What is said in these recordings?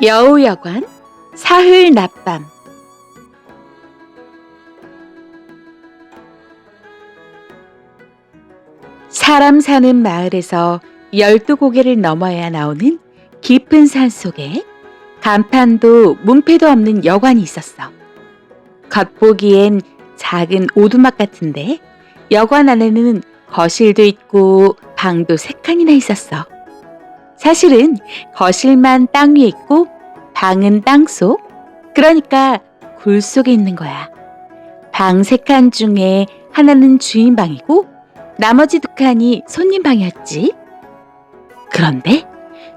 여우여관 사흘 낮밤. 사람 사는 마을에서 12고개를 넘어야 나오는 깊은 산 속에 간판도 문패도 없는 여관이 있었어. 겉보기엔 작은 오두막 같은데 여관 안에는 거실도 있고 방도 3칸이나 있었어. 사실은 거실만 땅 위에 있고 방은 땅속, 그러니까 굴 속에 있는 거야. 방 3칸 중에 하나는 주인 방이고 나머지 2칸이 손님 방이었지. 그런데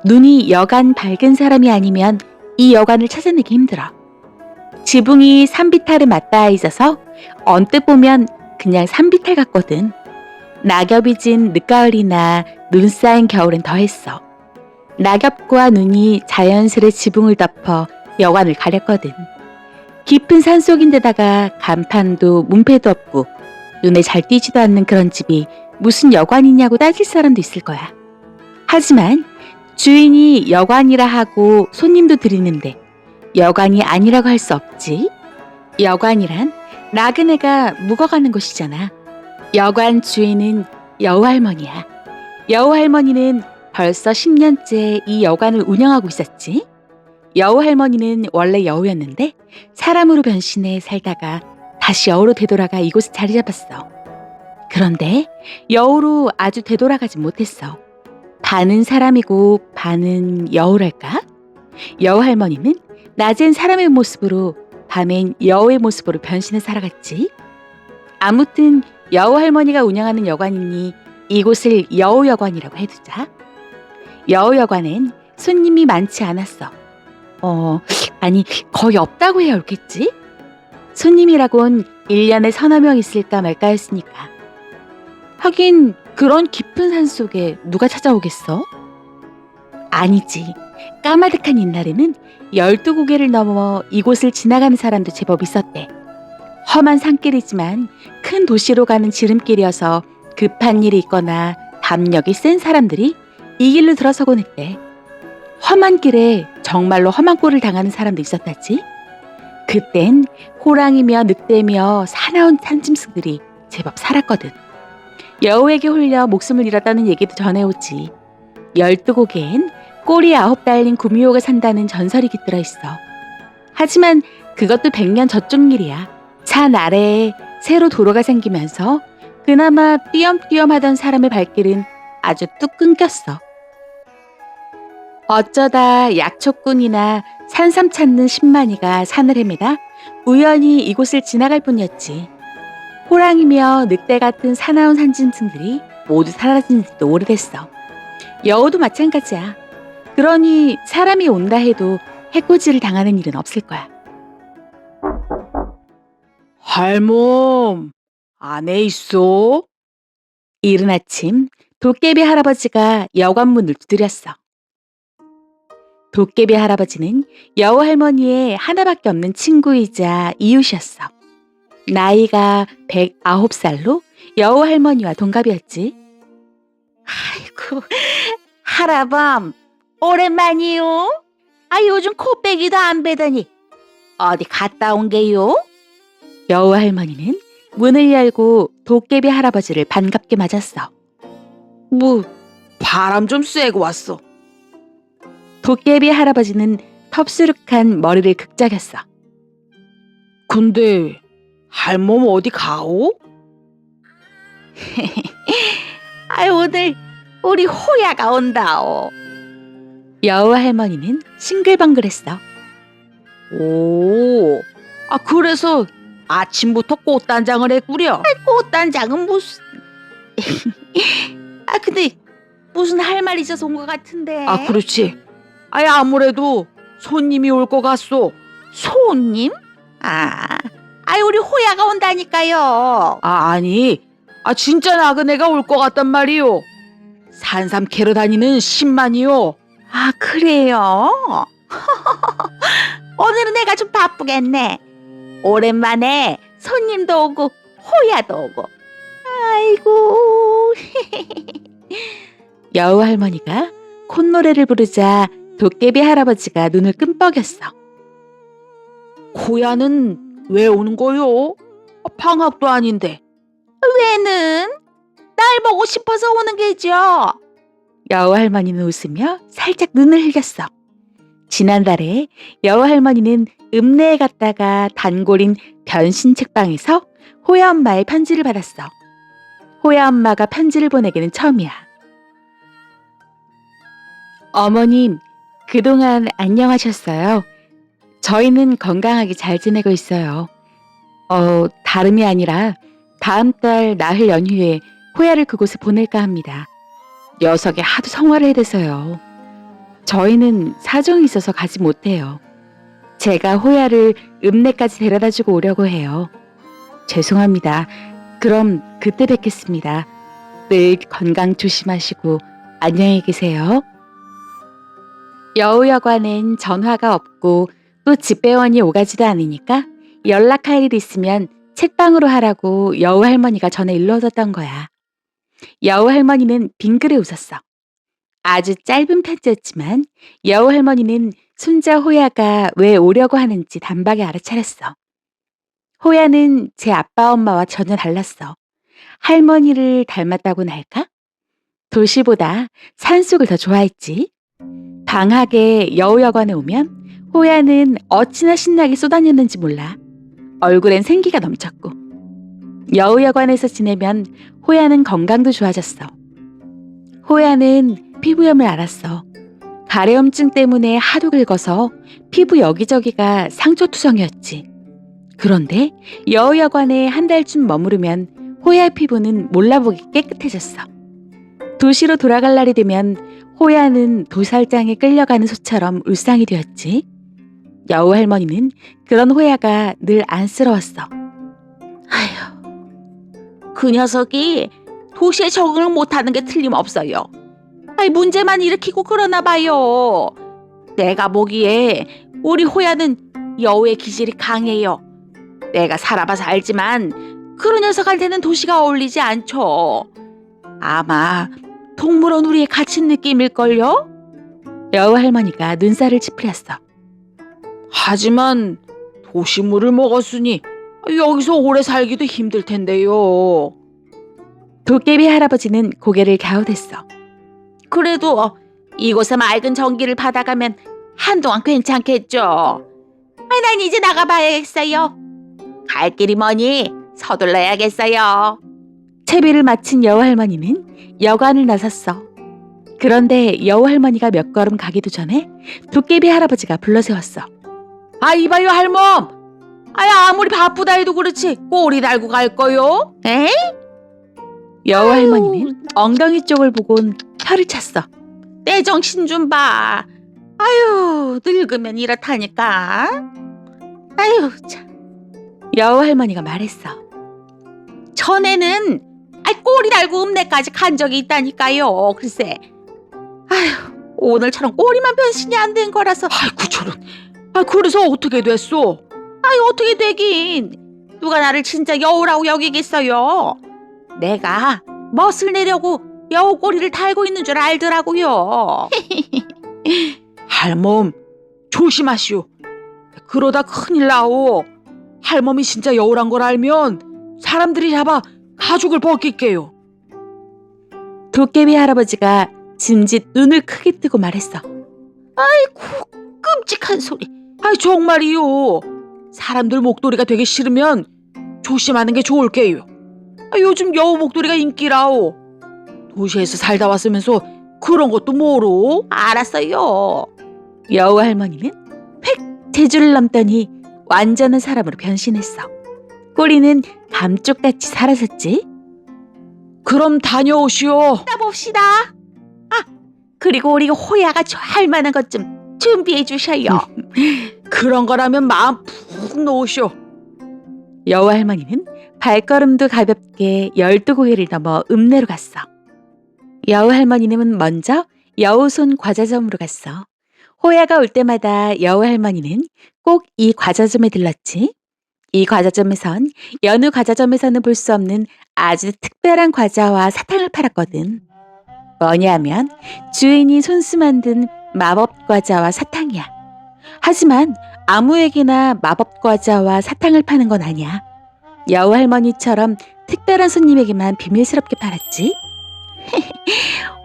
눈이 여간 밝은 사람이 아니면 이 여관을 찾아내기 힘들어. 지붕이 산비탈에 맞닿아 있어서 언뜻 보면 그냥 산비탈 같거든. 낙엽이 진 늦가을이나 눈 쌓인 겨울엔 더했어. 낙엽과 눈이 자연스레 지붕을 덮어 여관을 가렸거든. 깊은 산속인데다가 간판도 문패도 없고 눈에 잘 띄지도 않는 그런 집이 무슨 여관이냐고 따질 사람도 있을 거야. 하지만 주인이 여관이라 하고 손님도 들이는데 여관이 아니라고 할 수 없지. 여관이란 나그네가 묵어가는 곳이잖아. 여관 주인은 여우할머니야. 여우할머니는 벌써 10년째 이 여관을 운영하고 있었지. 여우할머니는 원래 여우였는데 사람으로 변신해 살다가 다시 여우로 되돌아가 이곳에 자리 잡았어. 그런데 여우로 아주 되돌아가지 못했어. 반은 사람이고 반은 여우랄까? 여우할머니는 낮엔 사람의 모습으로 밤엔 여우의 모습으로 변신해 살아갔지. 아무튼 여우할머니가 운영하는 여관이니 이곳을 여우여관이라고 해두자. 여우여관엔 손님이 많지 않았어. 아니 거의 없다고 해야 옳겠지? 손님이라곤 1년에 서너 명 있을까 말까 했으니까. 하긴 그런 깊은 산 속에 누가 찾아오겠어? 아니지. 까마득한 옛날에는 12고개를 넘어 이곳을 지나가는 사람도 제법 있었대. 험한 산길이지만 큰 도시로 가는 지름길이어서 급한 일이 있거나 담력이 센 사람들이 이 길로 들어서곤 했대. 험한 길에 정말로 험한 꼴을 당하는 사람도 있었다지. 그땐 호랑이며 늑대며 사나운 산짐승들이 제법 살았거든. 여우에게 홀려 목숨을 잃었다는 얘기도 전해오지. 12고개엔 꼬리 9 달린 구미호가 산다는 전설이 깃들어 있어. 하지만 그것도 100년 저쪽 일이야. 산 아래에 새로 도로가 생기면서 그나마 띄엄띄엄 하던 사람의 발길은 아주 뚝 끊겼어. 어쩌다 약초꾼이나 산삼 찾는 신만이가 산을 헤매다 우연히 이곳을 지나갈 뿐이었지. 호랑이며 늑대 같은 사나운 산짐승들이 모두 사라진 지도 오래됐어. 여우도 마찬가지야. 그러니 사람이 온다 해도 해코지를 당하는 일은 없을 거야. 할멈, 안에 있어? 이른 아침 도깨비 할아버지가 여관 문을 두드렸어. 도깨비 할아버지는 여우 할머니의 하나밖에 없는 친구이자 이웃이었어. 나이가 109살로 여우 할머니와 동갑이었지. 아이고, 할아범, 오랜만이요? 요즘 코빼기도 안 베더니 어디 갔다 온 게요? 여우 할머니는 문을 열고 도깨비 할아버지를 반갑게 맞았어. 바람 좀 쐬고 왔어. 도깨비 할아버지는 텁수룩한 머리를 극작였어. 근데 할멈 어디 가오? 오늘 우리 호야가 온다오. 여우 할머니는 싱글벙글했어. 오, 그래서 아침부터 꽃단장을 했구려. 꽃단장은 무슨... 근데 무슨 할 말 있어서 온 것 같은데. 그렇지. 아무래도 손님이 올 것 같소. 손님? 우리 호야가 온다니까요. 아니, 진짜 나그네가 올 것 같단 말이오. 산삼 캐러 다니는 신만이요. 그래요? 오늘은 내가 좀 바쁘겠네. 오랜만에 손님도 오고 호야도 오고. 아이고. 여우 할머니가 콧노래를 부르자 도깨비 할아버지가 눈을 끔뻑였어. 호야는 왜 오는 거요? 방학도 아닌데. 왜는? 날 보고 싶어서 오는 게죠. 여우 할머니는 웃으며 살짝 눈을 흘렸어. 지난달에 여우 할머니는 읍내에 갔다가 단골인 변신 책방에서 호야 엄마의 편지를 받았어. 호야 엄마가 편지를 보내기는 처음이야. 어머님, 그동안 안녕하셨어요. 저희는 건강하게 잘 지내고 있어요. 다름이 아니라 다음 달 나흘 연휴에 호야를 그곳에 보낼까 합니다. 녀석이 하도 성화를 해대서요. 저희는 사정이 있어서 가지 못해요. 제가 호야를 읍내까지 데려다주고 오려고 해요. 죄송합니다. 그럼 그때 뵙겠습니다. 늘 건강 조심하시고 안녕히 계세요. 여우여관엔 전화가 없고 또 집배원이 오가지도 않으니까 연락할 일 있으면 책방으로 하라고 여우 할머니가 전에 일러줬던 거야. 여우 할머니는 빙그레 웃었어. 아주 짧은 편지였지만 여우 할머니는 손자 호야가 왜 오려고 하는지 단박에 알아차렸어. 호야는 제 아빠 엄마와 전혀 달랐어. 할머니를 닮았다고나 할까? 도시보다 산속을 더 좋아했지. 방학에 여우여관에 오면 호야는 어찌나 신나게 쏘다녔는지 몰라. 얼굴엔 생기가 넘쳤고. 여우여관에서 지내면 호야는 건강도 좋아졌어. 호야는 피부염을 앓았어. 가래염증 때문에 하도 긁어서 피부 여기저기가 상처투성이었지. 그런데 여우여관에 한 달쯤 머무르면 호야 피부는 몰라보기 깨끗해졌어. 도시로 돌아갈 날이 되면 호야는 도살장에 끌려가는 소처럼 울상이 되었지. 여우 할머니는 그런 호야가 늘 안쓰러웠어. 그 녀석이 도시에 적응을 못하는 게 틀림없어요. 문제만 일으키고 그러나 봐요. 내가 보기에 우리 호야는 여우의 기질이 강해요. 내가 살아봐서 알지만 그런 녀석한테는 도시가 어울리지 않죠. 아마 동물원 우리에 갇힌 느낌일걸요? 여우 할머니가 눈살을 찌푸렸어. 하지만 도시물을 먹었으니 여기서 오래 살기도 힘들 텐데요. 도깨비 할아버지는 고개를 갸웃했어. 그래도 이곳에 맑은 전기를 받아가면 한동안 괜찮겠죠. 난 이제 나가봐야겠어요. 갈 길이 머니 서둘러야겠어요. 채비를 마친 여우 할머니는 여관을 나섰어. 그런데 여우 할머니가 몇 걸음 가기도 전에 도깨비 할아버지가 불러세웠어. 이봐요 할멈. 아무리 바쁘다 해도 그렇지 꼬리 달고 갈 거요? 에? 여우 할머니는 엉덩이 쪽을 보곤 혀를 찼어. 내 정신 좀 봐. 늙으면 이렇다니까. 참. 여우 할머니가 말했어. 전에는 꼬리 달고 읍내까지 간 적이 있다니까요. 글쎄. 오늘처럼 꼬리만 변신이 안 된 거라서. 아이고 저런. 그래서 어떻게 됐어? 어떻게 되긴. 누가 나를 진짜 여우라고 여기겠어요. 내가 멋을 내려고 여우 꼬리를 달고 있는 줄 알더라고요. 할멈 조심하시오. 그러다 큰일 나오. 할멈이 진짜 여우란 걸 알면 사람들이 잡아 가죽을 벗길게요. 도깨비 할아버지가 짐짓 눈을 크게 뜨고 말했어. 끔찍한 소리. 정말이요. 사람들 목도리가 되기 싫으면 조심하는 게 좋을게요. 요즘 여우 목도리가 인기라오. 도시에서 살다 왔으면서 그런 것도 모르? 알았어요. 여우 할머니는 획 제주를 넘더니 완전한 사람으로 변신했어. 꼬리는 감쪽같이 사라졌지. 그럼 다녀오시오. 봅시다. 그리고 우리 호야가 좋아할 만한 것 좀 준비해 주셔요. 그런 거라면 마음 푹 놓으시오. 여우 할머니는 발걸음도 가볍게 12고개를 넘어 읍내로 갔어. 여우 할머니는 먼저 여우손 과자점으로 갔어. 호야가 올 때마다 여우 할머니는 꼭 이 과자점에 들렀지. 이 과자점에선 여느 과자점에서는 볼 수 없는 아주 특별한 과자와 사탕을 팔았거든. 뭐냐면 주인이 손수 만든 마법 과자와 사탕이야. 하지만 아무에게나 마법 과자와 사탕을 파는 건 아니야. 여우 할머니처럼 특별한 손님에게만 비밀스럽게 팔았지.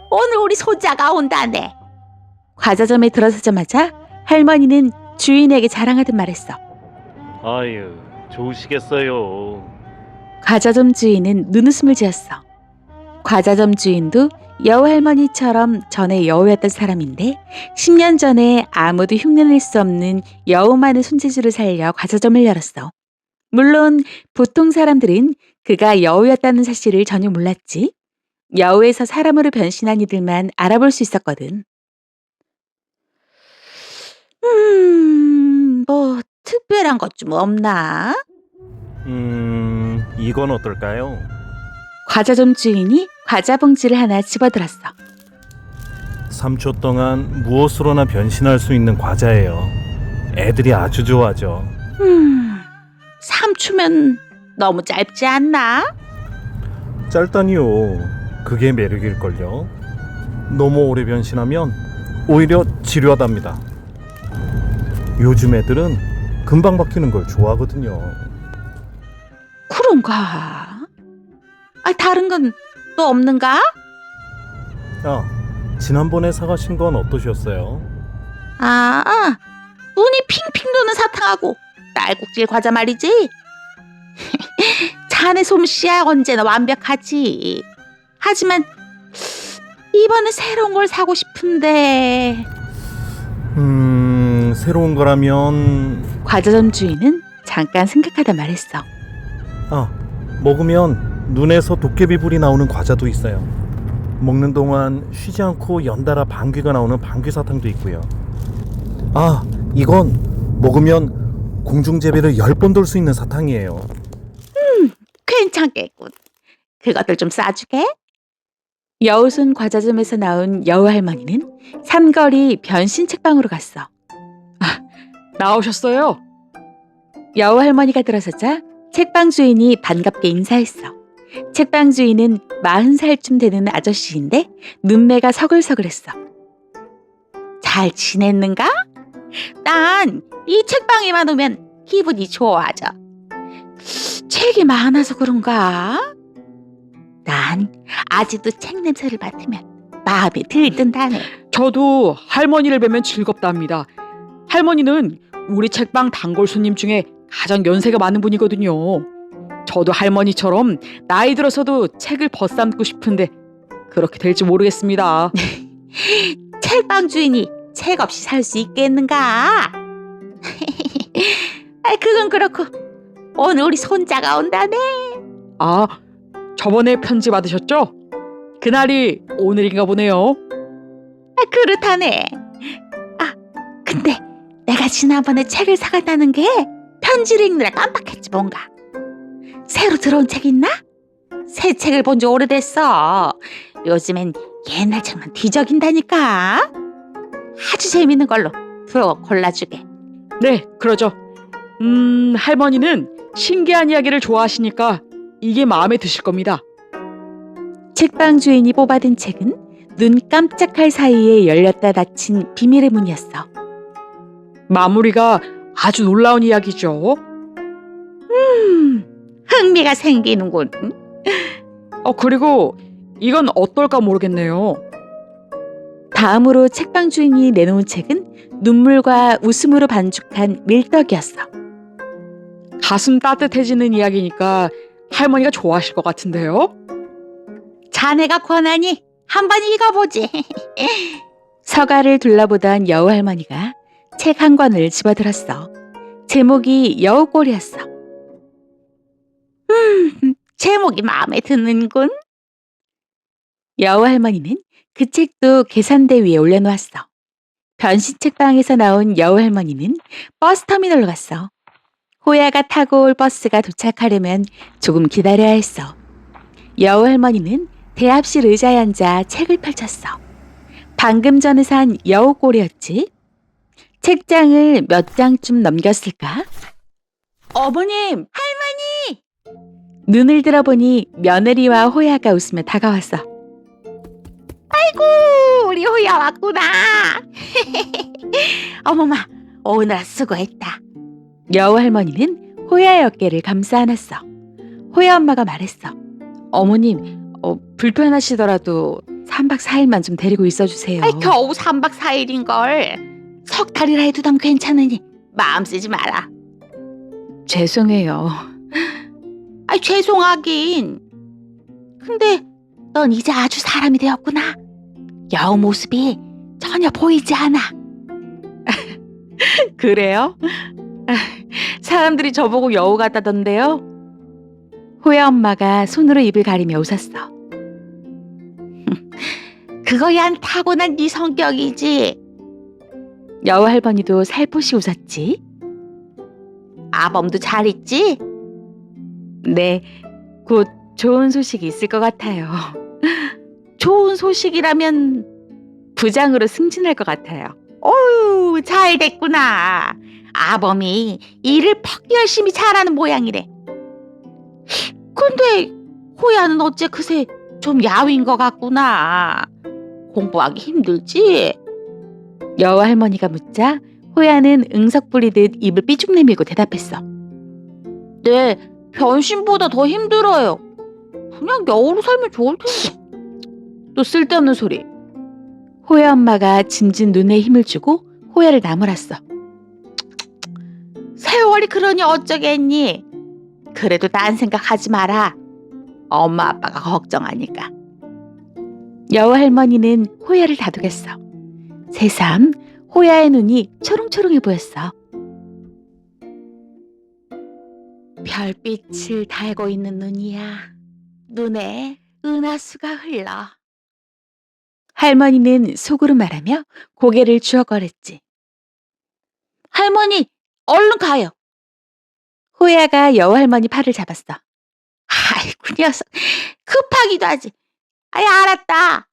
오늘 우리 손자가 온다네. 과자점에 들어서자마자 할머니는 주인에게 자랑하듯 말했어. 아유, 좋으시겠어요. 과자점 주인은 눈웃음을 지었어. 과자점 주인도 여우 할머니처럼 전에 여우였던 사람인데 10년 전에 아무도 흉내낼 수 없는 여우만의 손재주를 살려 과자점을 열었어. 물론 보통 사람들은 그가 여우였다는 사실을 전혀 몰랐지. 여우에서 사람으로 변신한 이들만 알아볼 수 있었거든. 뭐 특별한 것 좀 없나? 이건 어떨까요? 과자점 주인이 과자 봉지를 하나 집어들었어. 3초 동안 무엇으로나 변신할 수 있는 과자예요. 애들이 아주 좋아하죠. 3초면 너무 짧지 않나? 짧다니요. 그게 매력일걸요. 너무 오래 변신하면 오히려 지루하답니다. 요즘 애들은 금방 바뀌는 걸 좋아하거든요. 그런가? 다른 건 또 없는가? 지난번에 사가신 건 어떠셨어요? 눈이 핑핑 도는 사탕하고 딸꾹질 과자 말이지. 자네 솜씨야 언제나 완벽하지. 하지만 이번에 새로운 걸 사고 싶은데. 새로운 거라면 과자점 주인은 잠깐 생각하다 말했어. 먹으면 눈에서 도깨비 불이 나오는 과자도 있어요. 먹는 동안 쉬지 않고 연달아 방귀가 나오는 방귀 사탕도 있고요. 이건 먹으면 공중제비를 10번 돌 수 있는 사탕이에요. 괜찮겠군. 그것들 좀 싸주게. 여우순 과자점에서 나온 여우 할머니는 삼거리 변신 책방으로 갔어. 나오셨어요? 여우 할머니가 들어서자 책방 주인이 반갑게 인사했어. 책방 주인은 40살쯤 되는 아저씨인데 눈매가 서글서글했어. 잘 지냈는가? 난 이 책방에만 오면 기분이 좋아져. 책이 많아서 그런가? 난 아직도 책 냄새를 맡으면 마음이 들뜬다네. 저도 할머니를 뵈면 즐겁답니다. 할머니는 우리 책방 단골 손님 중에 가장 연세가 많은 분이거든요. 저도 할머니처럼 나이 들어서도 책을 벗삼고 싶은데 그렇게 될지 모르겠습니다. 책방 주인이 책 없이 살 수 있겠는가? 그건 그렇고 오늘 우리 손자가 온다네. 저번에 편지 받으셨죠? 그날이 오늘인가 보네요. 그렇다네. 근데 내가 지난번에 책을 사갔다는 게 편지를 읽느라 깜빡했지 뭔가. 새로 들어온 책 있나? 새 책을 본 지 오래됐어. 요즘엔 옛날 책만 뒤적인다니까. 아주 재밌는 걸로 골라주게. 네, 그러죠. 할머니는 신기한 이야기를 좋아하시니까 이게 마음에 드실 겁니다. 책방 주인이 뽑아든 책은 눈 깜짝할 사이에 열렸다 닫힌 비밀의 문이었어. 마무리가 아주 놀라운 이야기죠. 흥미가 생기는군. 그리고 이건 어떨까 모르겠네요. 다음으로 책방 주인이 내놓은 책은 눈물과 웃음으로 반죽한 밀떡이었어. 가슴 따뜻해지는 이야기니까 할머니가 좋아하실 것 같은데요. 자네가 권하니 한번 읽어보지. 서가를 둘러보던 여우 할머니가 책 한 권을 집어들었어. 제목이 여우꼴이었어. 제목이 마음에 드는군. 여우 할머니는 그 책도 계산대 위에 올려놓았어. 변신 책방에서 나온 여우 할머니는 버스터미널로 갔어. 호야가 타고 올 버스가 도착하려면 조금 기다려야 했어. 여우 할머니는 대합실 의자에 앉아 책을 펼쳤어. 방금 전에 산 여우꼴이었지. 책장을 몇 장쯤 넘겼을까? 어머님, 눈을 들어보니 며느리와 호야가 웃으며 다가왔어. 아이고, 우리 호야 왔구나. 어머마, 오느라 수고했다. 여우 할머니는 호야의 어깨를 감싸 안았어. 호야 엄마가 말했어. 어머님, 불편하시더라도 3박 4일만 좀 데리고 있어주세요. 아이, 겨우 3박 4일인걸. 석 달이라 해도 난 괜찮으니 마음 쓰지 마라. 죄송해요. 아이, 죄송하긴. 근데 넌 이제 아주 사람이 되었구나. 여우 모습이 전혀 보이지 않아. 그래요? 사람들이 저보고 여우 같다던데요? 호야 엄마가 손으로 입을 가리며 웃었어. 그거야 타고난 네 성격이지. 여우 할머니도 살포시 웃었지. 아범도 잘 있지? 네, 곧 좋은 소식이 있을 것 같아요. 좋은 소식이라면 부장으로 승진할 것 같아요. 어휴, 잘 됐구나. 아범이 일을 퍽 열심히 잘하는 모양이래. 근데 호야는 어째 그새 좀 야윈 것 같구나. 공부하기 힘들지? 여우 할머니가 묻자 호야는 응석 부리듯 입을 삐죽 내밀고 대답했어. 네, 변신보다 더 힘들어요. 그냥 여우로 살면 좋을 텐데. 또 쓸데없는 소리. 호야 엄마가 짐진 눈에 힘을 주고 호야를 나무랐어. 세월이 그러니 어쩌겠니? 그래도 딴 생각하지 마라. 엄마 아빠가 걱정하니까. 여우 할머니는 호야를 다독였어. 새삼 호야의 눈이 초롱초롱해 보였어. 별빛을 달고 있는 눈이야. 눈에 은하수가 흘러. 할머니는 속으로 말하며 고개를 주워거렸지. 할머니, 얼른 가요. 호야가 여우 할머니 팔을 잡았어. 아이고, 녀석. 급하기도 하지. 아이, 알았다.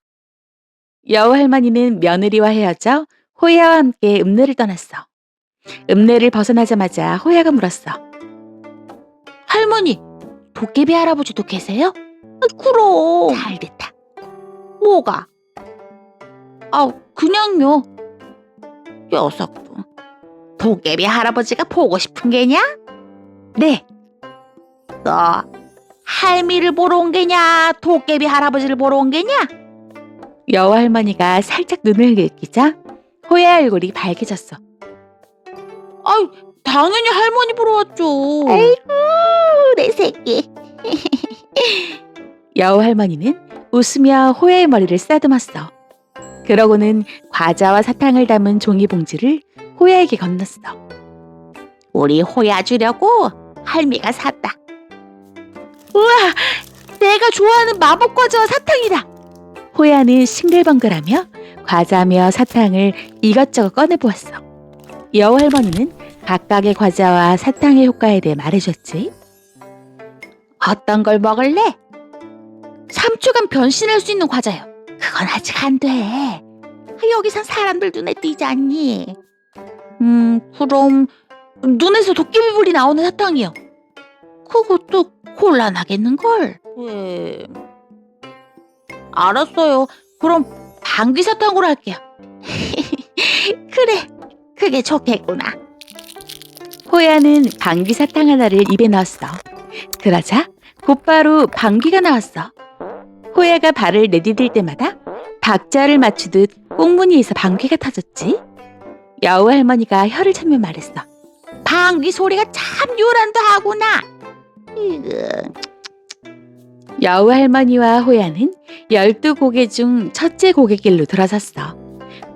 여우 할머니는 며느리와 헤어져 호야와 함께 읍내를 떠났어. 읍내를 벗어나자마자 호야가 물었어. 할머니, 도깨비 할아버지도 계세요? 그럼. 잘됐다. 뭐가? 그냥요. 녀석도. 도깨비 할아버지가 보고 싶은 게냐? 네, 너 할미를 보러 온 게냐? 도깨비 할아버지를 보러 온 게냐? 여우 할머니가 살짝 눈을 긁히자 호야의 얼굴이 밝아졌어. 아이, 당연히 할머니 보러 왔죠. 아이고, 내 새끼. 여우 할머니는 웃으며 호야의 머리를 쓰다듬었어. 그러고는 과자와 사탕을 담은 종이 봉지를 호야에게 건넸어. 우리 호야 주려고 할미가 샀다. 우와, 내가 좋아하는 마법 과자와 사탕이다. 호야는 싱글벙글하며 과자며 사탕을 이것저것 꺼내보았어. 여우 할머니는 각각의 과자와 사탕의 효과에 대해 말해줬지. 어떤 걸 먹을래? 3초간 변신할 수 있는 과자요. 그건 아직 안 돼. 여기선 사람들 눈에 띄지 않니? 그럼 눈에서 도깨비불이 나오는 사탕이요. 그것도 곤란하겠는걸. 알았어요. 그럼 방귀 사탕으로 할게요. 그래, 그게 좋겠구나. 호야는 방귀 사탕 하나를 입에 넣었어. 그러자 곧바로 방귀가 나왔어. 호야가 발을 내디딜 때마다 박자를 맞추듯 꽁무니에서 방귀가 터졌지. 여우 할머니가 혀를 차며 말했어. 방귀 소리가 참 요란도 하구나. 여우 할머니와 호야는 12고개 중 첫째 고갯길로 들어섰어.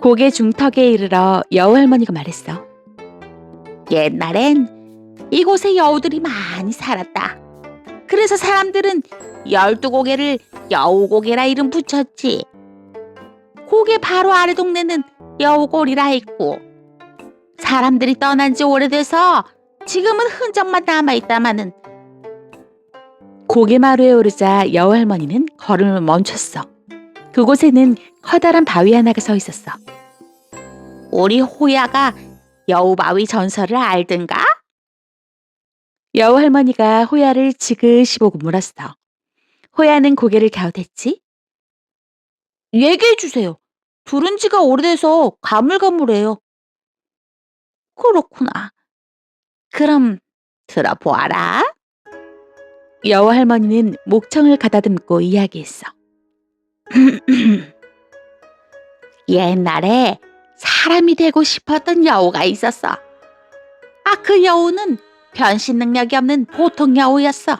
고개 중턱에 이르러 여우 할머니가 말했어. 옛날엔 이곳에 여우들이 많이 살았다. 그래서 사람들은 12고개를 여우고개라 이름 붙였지. 고개 바로 아래 동네는 여우골이라 했고, 사람들이 떠난 지 오래돼서 지금은 흔적만 남아있다마는. 고개마루에 오르자 여우 할머니는 걸음을 멈췄어. 그곳에는 커다란 바위 하나가 서 있었어. 우리 호야가 여우바위 전설을 알든가? 여우 할머니가 호야를 지그시 보고 물었어. 호야는 고개를 갸웃했지. 얘기해 주세요. 들은 지가 오래돼서 가물가물해요. 그렇구나. 그럼 들어보아라. 여우 할머니는 목청을 가다듬고 이야기했어. 옛날에 사람이 되고 싶었던 여우가 있었어. 그 여우는 변신 능력이 없는 보통 여우였어.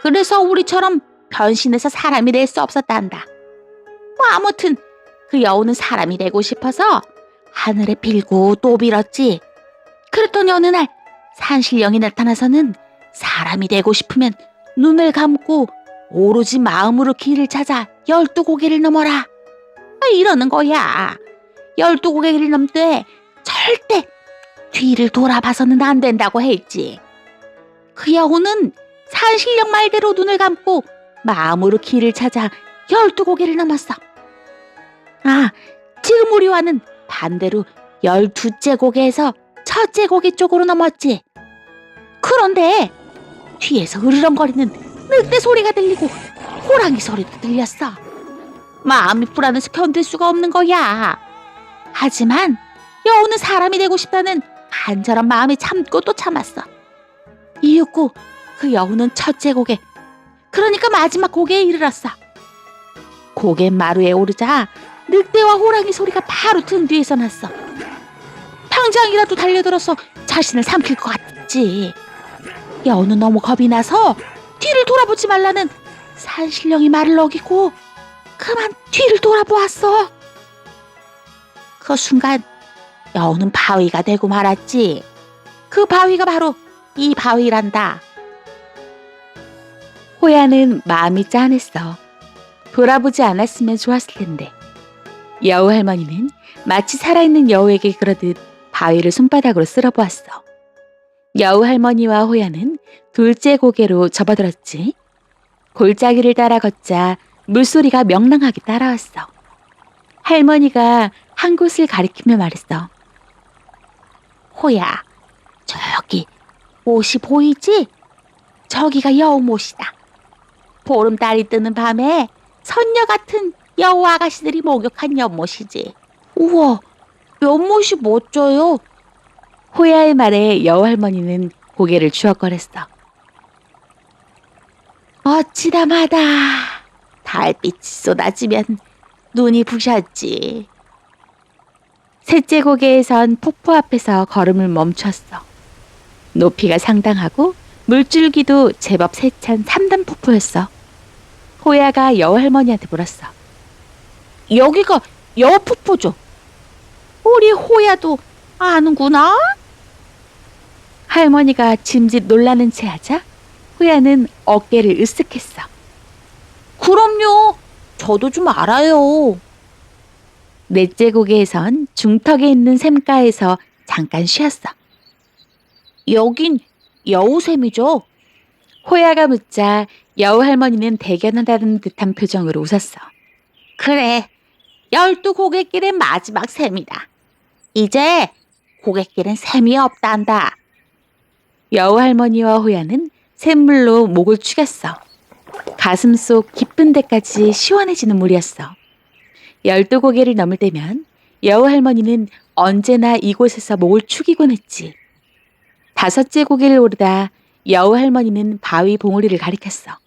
그래서 우리처럼 변신해서 사람이 될 수 없었단다. 아무튼 그 여우는 사람이 되고 싶어서 하늘에 빌고 또 빌었지. 그랬더니 어느 날 산신령이 나타나서는 사람이 되고 싶으면 눈을 감고 오로지 마음으로 길을 찾아 12고개를 넘어라. 이러는 거야. 12고개를 넘되 절대 뒤를 돌아봐서는 안 된다고 했지. 그 여우는 산신령 말대로 눈을 감고 마음으로 길을 찾아 12고개를 넘었어. 지금 우리와는 반대로 12째 고개에서 첫째 고개 쪽으로 넘었지. 그런데 뒤에서 으르렁거리는 늑대 소리가 들리고 호랑이 소리도 들렸어. 마음이 불안해서 견딜 수가 없는 거야. 하지만 여우는 사람이 되고 싶다는 간절한 마음에 참고 또 참았어. 이윽고 그 여우는 첫째 고개, 그러니까 마지막 고개에 이르렀어. 고개 마루에 오르자 늑대와 호랑이 소리가 바로 등 뒤에서 났어. 당장이라도 달려들어서 자신을 삼킬 것 같지. 여우는 너무 겁이 나서 뒤를 돌아보지 말라는 산신령이 말을 어기고 그만 뒤를 돌아보았어. 그 순간 여우는 바위가 되고 말았지. 그 바위가 바로 이 바위란다. 호야는 마음이 짠했어. 돌아보지 않았으면 좋았을 텐데. 여우 할머니는 마치 살아있는 여우에게 그러듯 바위를 손바닥으로 쓸어보았어. 여우 할머니와 호야는 둘째 고개로 접어들었지. 골짜기를 따라 걷자 물소리가 명랑하게 따라왔어. 할머니가 한 곳을 가리키며 말했어. 호야, 저기 못이 보이지? 저기가 여우 못이다. 보름달이 뜨는 밤에 선녀 같은 여우 아가씨들이 목욕한 연못이지. 우와, 연못이 멋져요. 호야의 말에 여우 할머니는 고개를 주걱거렸어. 어찌다마다 달빛이 쏟아지면 눈이 부셨지. 셋째 고개에선 폭포 앞에서 걸음을 멈췄어. 높이가 상당하고 물줄기도 제법 세찬 3단 폭포였어. 호야가 여우 할머니한테 물었어. 여기가 여우 폭포죠? 우리 호야도 아는구나? 할머니가 짐짓 놀라는 채 하자 호야는 어깨를 으쓱했어. 그럼요. 저도 좀 알아요. 넷째 고개에선 중턱에 있는 샘가에서 잠깐 쉬었어. 여긴 여우샘이죠? 호야가 묻자 여우 할머니는 대견하다는 듯한 표정으로 웃었어. 그래, 12고갯길의 마지막 샘이다. 이제 고갯길엔 샘이 없단다. 여우 할머니와 호야는 샘물로 목을 축였어. 가슴 속 깊은 데까지 시원해지는 물이었어. 12고개를 넘을 때면 여우 할머니는 언제나 이곳에서 목을 축이곤 했지. 5째 고개를 오르다 여우 할머니는 바위 봉우리를 가리켰어.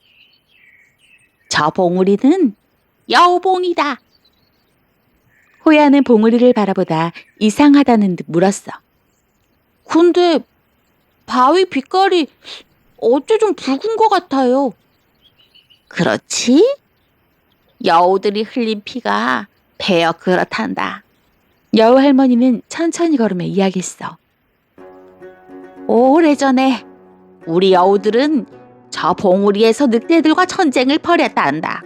저 봉우리는 여우봉이다. 호야는 봉우리를 바라보다 이상하다는 듯 물었어. 근데 바위 빛깔이 어째 좀 붉은 것 같아요. 그렇지? 여우들이 흘린 피가 배어 그렇단다. 여우 할머니는 천천히 걸으며 이야기했어. 오래전에 우리 여우들은 저 봉우리에서 늑대들과 전쟁을 벌였단다.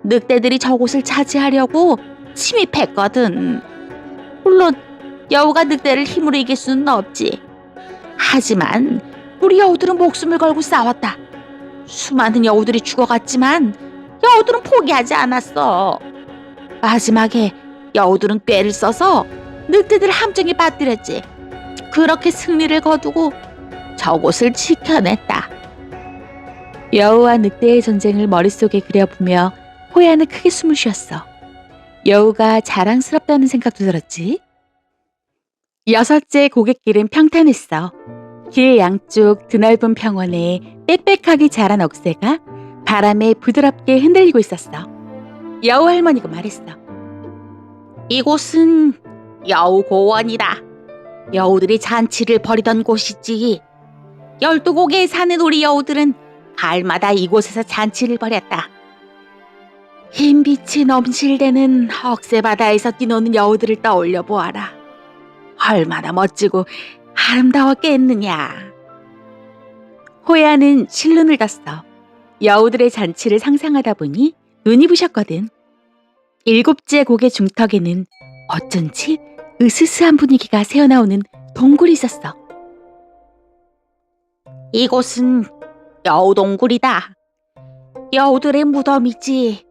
늑대들이 저곳을 차지하려고 침입했거든. 물론 여우가 늑대를 힘으로 이길 수는 없지. 하지만 우리 여우들은 목숨을 걸고 싸웠다. 수많은 여우들이 죽어갔지만 여우들은 포기하지 않았어. 마지막에 여우들은 꾀를 써서 늑대들을 함정에 빠뜨렸지. 그렇게 승리를 거두고 저곳을 지켜냈다. 여우와 늑대의 전쟁을 머릿속에 그려보며 호야는 크게 숨을 쉬었어. 여우가 자랑스럽다는 생각도 들었지. 6째 고갯길은 평탄했어. 길 양쪽 드넓은 평원에 빽빽하게 자란 억새가 바람에 부드럽게 흔들리고 있었어. 여우 할머니가 말했어. 이곳은 여우고원이다. 여우들이 잔치를 벌이던 곳이지. 12고개에 사는 우리 여우들은 가을마다 이곳에서 잔치를 벌였다. 흰 빛이 넘실대는 억새바다에서 뛰노는 여우들을 떠올려 보아라. 얼마나 멋지고 아름다웠겠느냐. 호야는 실눈을 떴어. 여우들의 잔치를 상상하다 보니 눈이 부셨거든. 7째 고개 중턱에는 어쩐지 으스스한 분위기가 새어나오는 동굴이 있었어. 이곳은 여우동굴이다. 여우들의 무덤이지.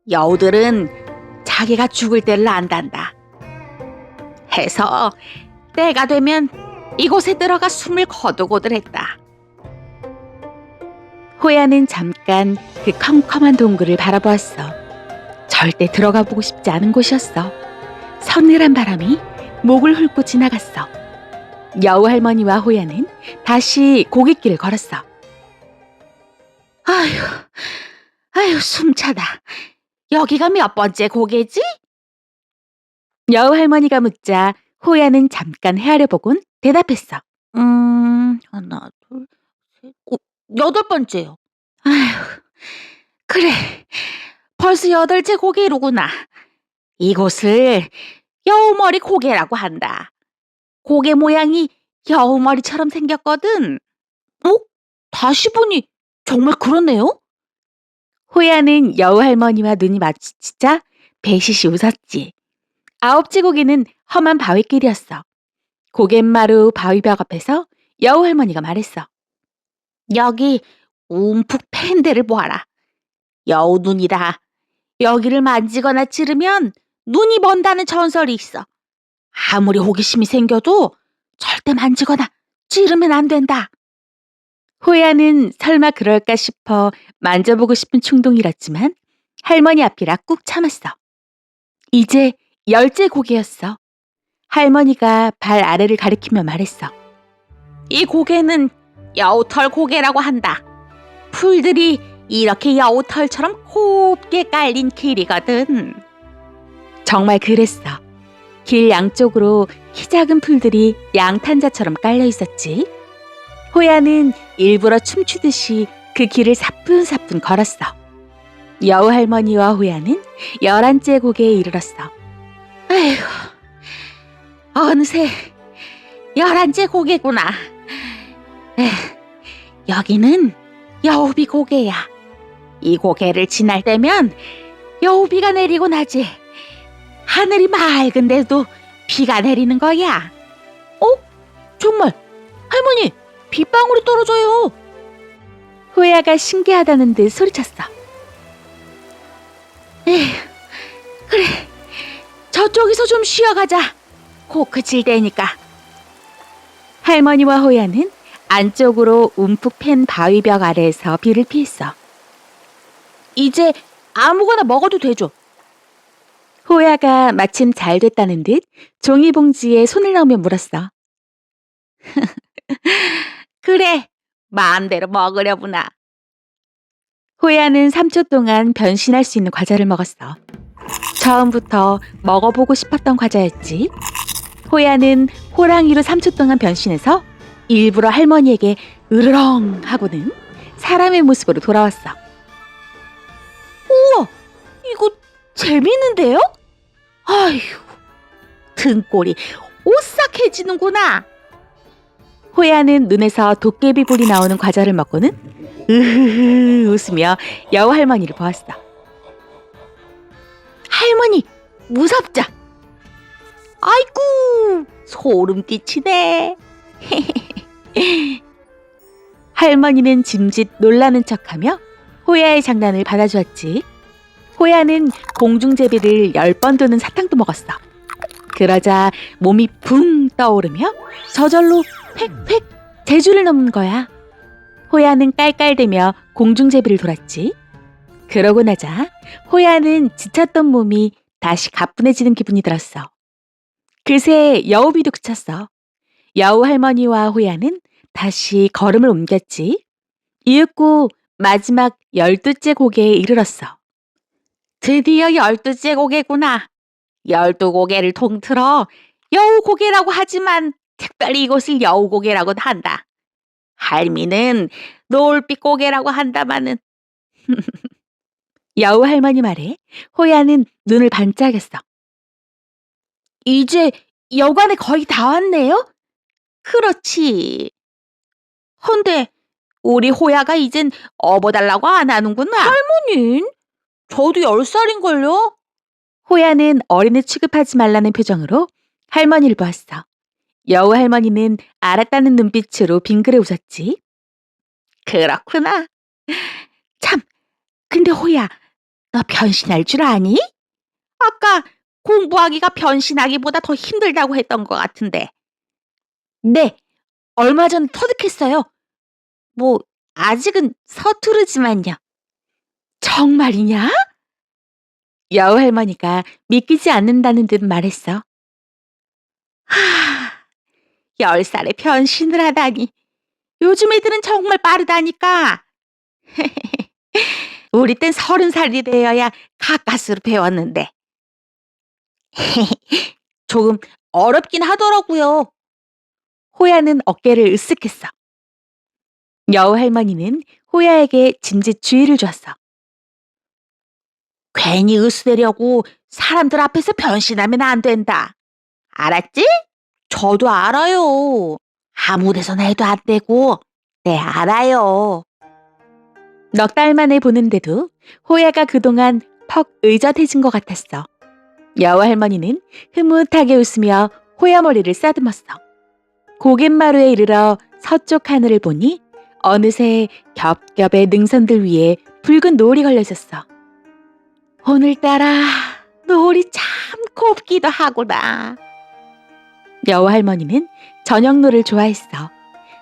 여우들은 자기가 죽을 때를 안단다. 해서 때가 되면 이곳에 들어가 숨을 거두고들 했다. 호야는 잠깐 그 컴컴한 동굴을 바라보았어. 절대 들어가 보고 싶지 않은 곳이었어. 서늘한 바람이 목을 훑고 지나갔어. 여우 할머니와 호야는 다시 고갯길을 걸었어. 아휴, 숨차다. 여기가 몇 번째 고개지? 여우 할머니가 묻자 호야는 잠깐 헤아려보곤 대답했어. 하나, 둘, 셋, 8번째요. 아휴, 그래. 벌써 8째 고개로구나. 이곳을 여우머리 고개라고 한다. 고개 모양이 여우머리처럼 생겼거든. 다시 보니 정말 그렇네요. 호야는 여우 할머니와 눈이 마주치자 배시시 웃었지. 9째 고개는 험한 바위길이었어. 고갯마루 바위벽 앞에서 여우 할머니가 말했어. 여기 움푹 패인 데를 보아라. 여우 눈이다. 여기를 만지거나 찌르면 눈이 먼다는 전설이 있어. 아무리 호기심이 생겨도 절대 만지거나 찌르면 안 된다. 호야는 설마 그럴까 싶어 만져보고 싶은 충동이 일었지만 할머니 앞이라 꾹 참았어. 이제 10째 고개였어. 할머니가 발 아래를 가리키며 말했어. 이 고개는 여우털 고개라고 한다. 풀들이 이렇게 여우털처럼 곱게 깔린 길이거든. 정말 그랬어. 길 양쪽으로 키 작은 풀들이 양탄자처럼 깔려 있었지. 호야는 일부러 춤추듯이 그 길을 사뿐사뿐 걸었어. 여우 할머니와 호야는 11째 고개에 이르렀어. 아이고, 어느새 11째 고개구나. 여기는 여우비 고개야. 이 고개를 지날 때면 여우비가 내리고 나지. 하늘이 맑은데도 비가 내리는 거야. 정말 할머니, 빗방울이 떨어져요. 호야가 신기하다는 듯 소리쳤어. 그래, 저쪽에서 좀 쉬어가자. 코 그칠 때니까. 할머니와 호야는 안쪽으로 움푹 팬 바위벽 아래에서 비를 피했어. 이제 아무거나 먹어도 되죠. 호야가 마침 잘 됐다는 듯 종이봉지에 손을 넣으며 물었어. 그래, 마음대로 먹으려구나. 호야는 3초 동안 변신할 수 있는 과자를 먹었어. 처음부터 먹어보고 싶었던 과자였지. 호야는 호랑이로 3초 동안 변신해서 일부러 할머니에게 으르렁 하고는 사람의 모습으로 돌아왔어. 우와, 이거 재밌는데요? 아휴, 등골이 오싹해지는구나. 호야는 눈에서 도깨비 볼이 나오는 과자를 먹고는 으흐흐 웃으며 여우 할머니를 보았어. 할머니, 무섭자. 아이고, 소름 끼치네. 할머니는 짐짓 놀라는 척하며 호야의 장난을 받아주었지. 호야는 공중제비를 10번 도는 사탕도 먹었어. 그러자 몸이 붕 떠오르며 저절로 획획 제주를 넘는 거야. 호야는 깔깔대며 공중제비를 돌았지. 그러고 나자 호야는 지쳤던 몸이 다시 가뿐해지는 기분이 들었어. 그새 여우비도 그쳤어. 여우 할머니와 호야는 다시 걸음을 옮겼지. 이윽고 마지막 12째 고개에 이르렀어. 드디어 12째 고개구나. 12고개를 통틀어 여우고개라고 하지만 특별히 이곳을 여우고개라고도 한다. 할미는 노을빛고개라고 한다마는. 여우 할머니 말에 호야는 눈을 반짝였어. 이제 여관에 거의 다 왔네요? 그렇지. 헌데 우리 호야가 이젠 업어달라고 안 하는구나. 할머니, 저도 10살인걸요? 호야는 어린애 취급하지 말라는 표정으로 할머니를 보았어. 여우 할머니는 알았다는 눈빛으로 빙그레 웃었지. 그렇구나. 참, 근데 호야, 너 변신할 줄 아니? 아까 공부하기가 변신하기보다 더 힘들다고 했던 것 같은데. 네, 얼마 전 터득했어요. 뭐, 아직은 서투르지만요. 정말이냐? 여우 할머니가 믿기지 않는다는 듯 말했어. 10살에 변신을 하다니. 요즘 애들은 정말 빠르다니까. 우리 땐 30살이 되어야 가까스로 배웠는데. 조금 어렵긴 하더라고요. 호야는 어깨를 으쓱했어. 여우 할머니는 호야에게 짐짓 주의를 줬어. 괜히 으스대려고 사람들 앞에서 변신하면 안 된다. 알았지? 저도 알아요. 아무 데서나 해도 안 되고. 네, 알아요. 넉 달 만에 보는데도 호야가 그동안 퍽 의젓해진 것 같았어. 여우 할머니는 흐뭇하게 웃으며 호야 머리를 쓰다듬었어. 고갯마루에 이르러 서쪽 하늘을 보니 어느새 겹겹의 능선들 위에 붉은 노을이 걸려 있었어. 오늘따라 노을이 참 곱기도 하구나. 여우 할머니는 저녁노를 좋아했어.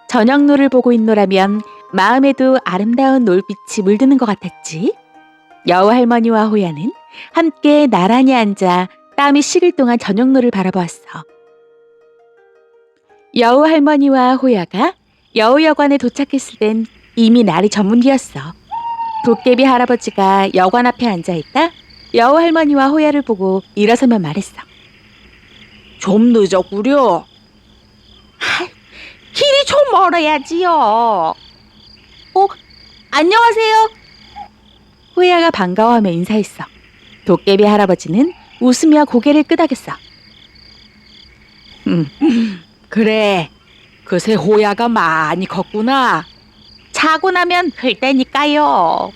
저녁노를 보고 있노라면 마음에도 아름다운 노을빛이 물드는 것 같았지. 여우 할머니와 호야는 함께 나란히 앉아 땀이 식을 동안 저녁노를 바라보았어. 여우 할머니와 호야가 여우여관에 도착했을 땐 이미 날이 저문이었어. 도깨비 할아버지가 여관 앞에 앉아있다 여우 할머니와 호야를 보고 일어서며 말했어. 좀 늦었구려. 길이 좀 멀어야지요. 안녕하세요. 호야가 반가워하며 인사했어. 도깨비 할아버지는 웃으며 고개를 끄덕였어. 그래. 그새 호야가 많이 컸구나. 자고 나면 클 때니까요.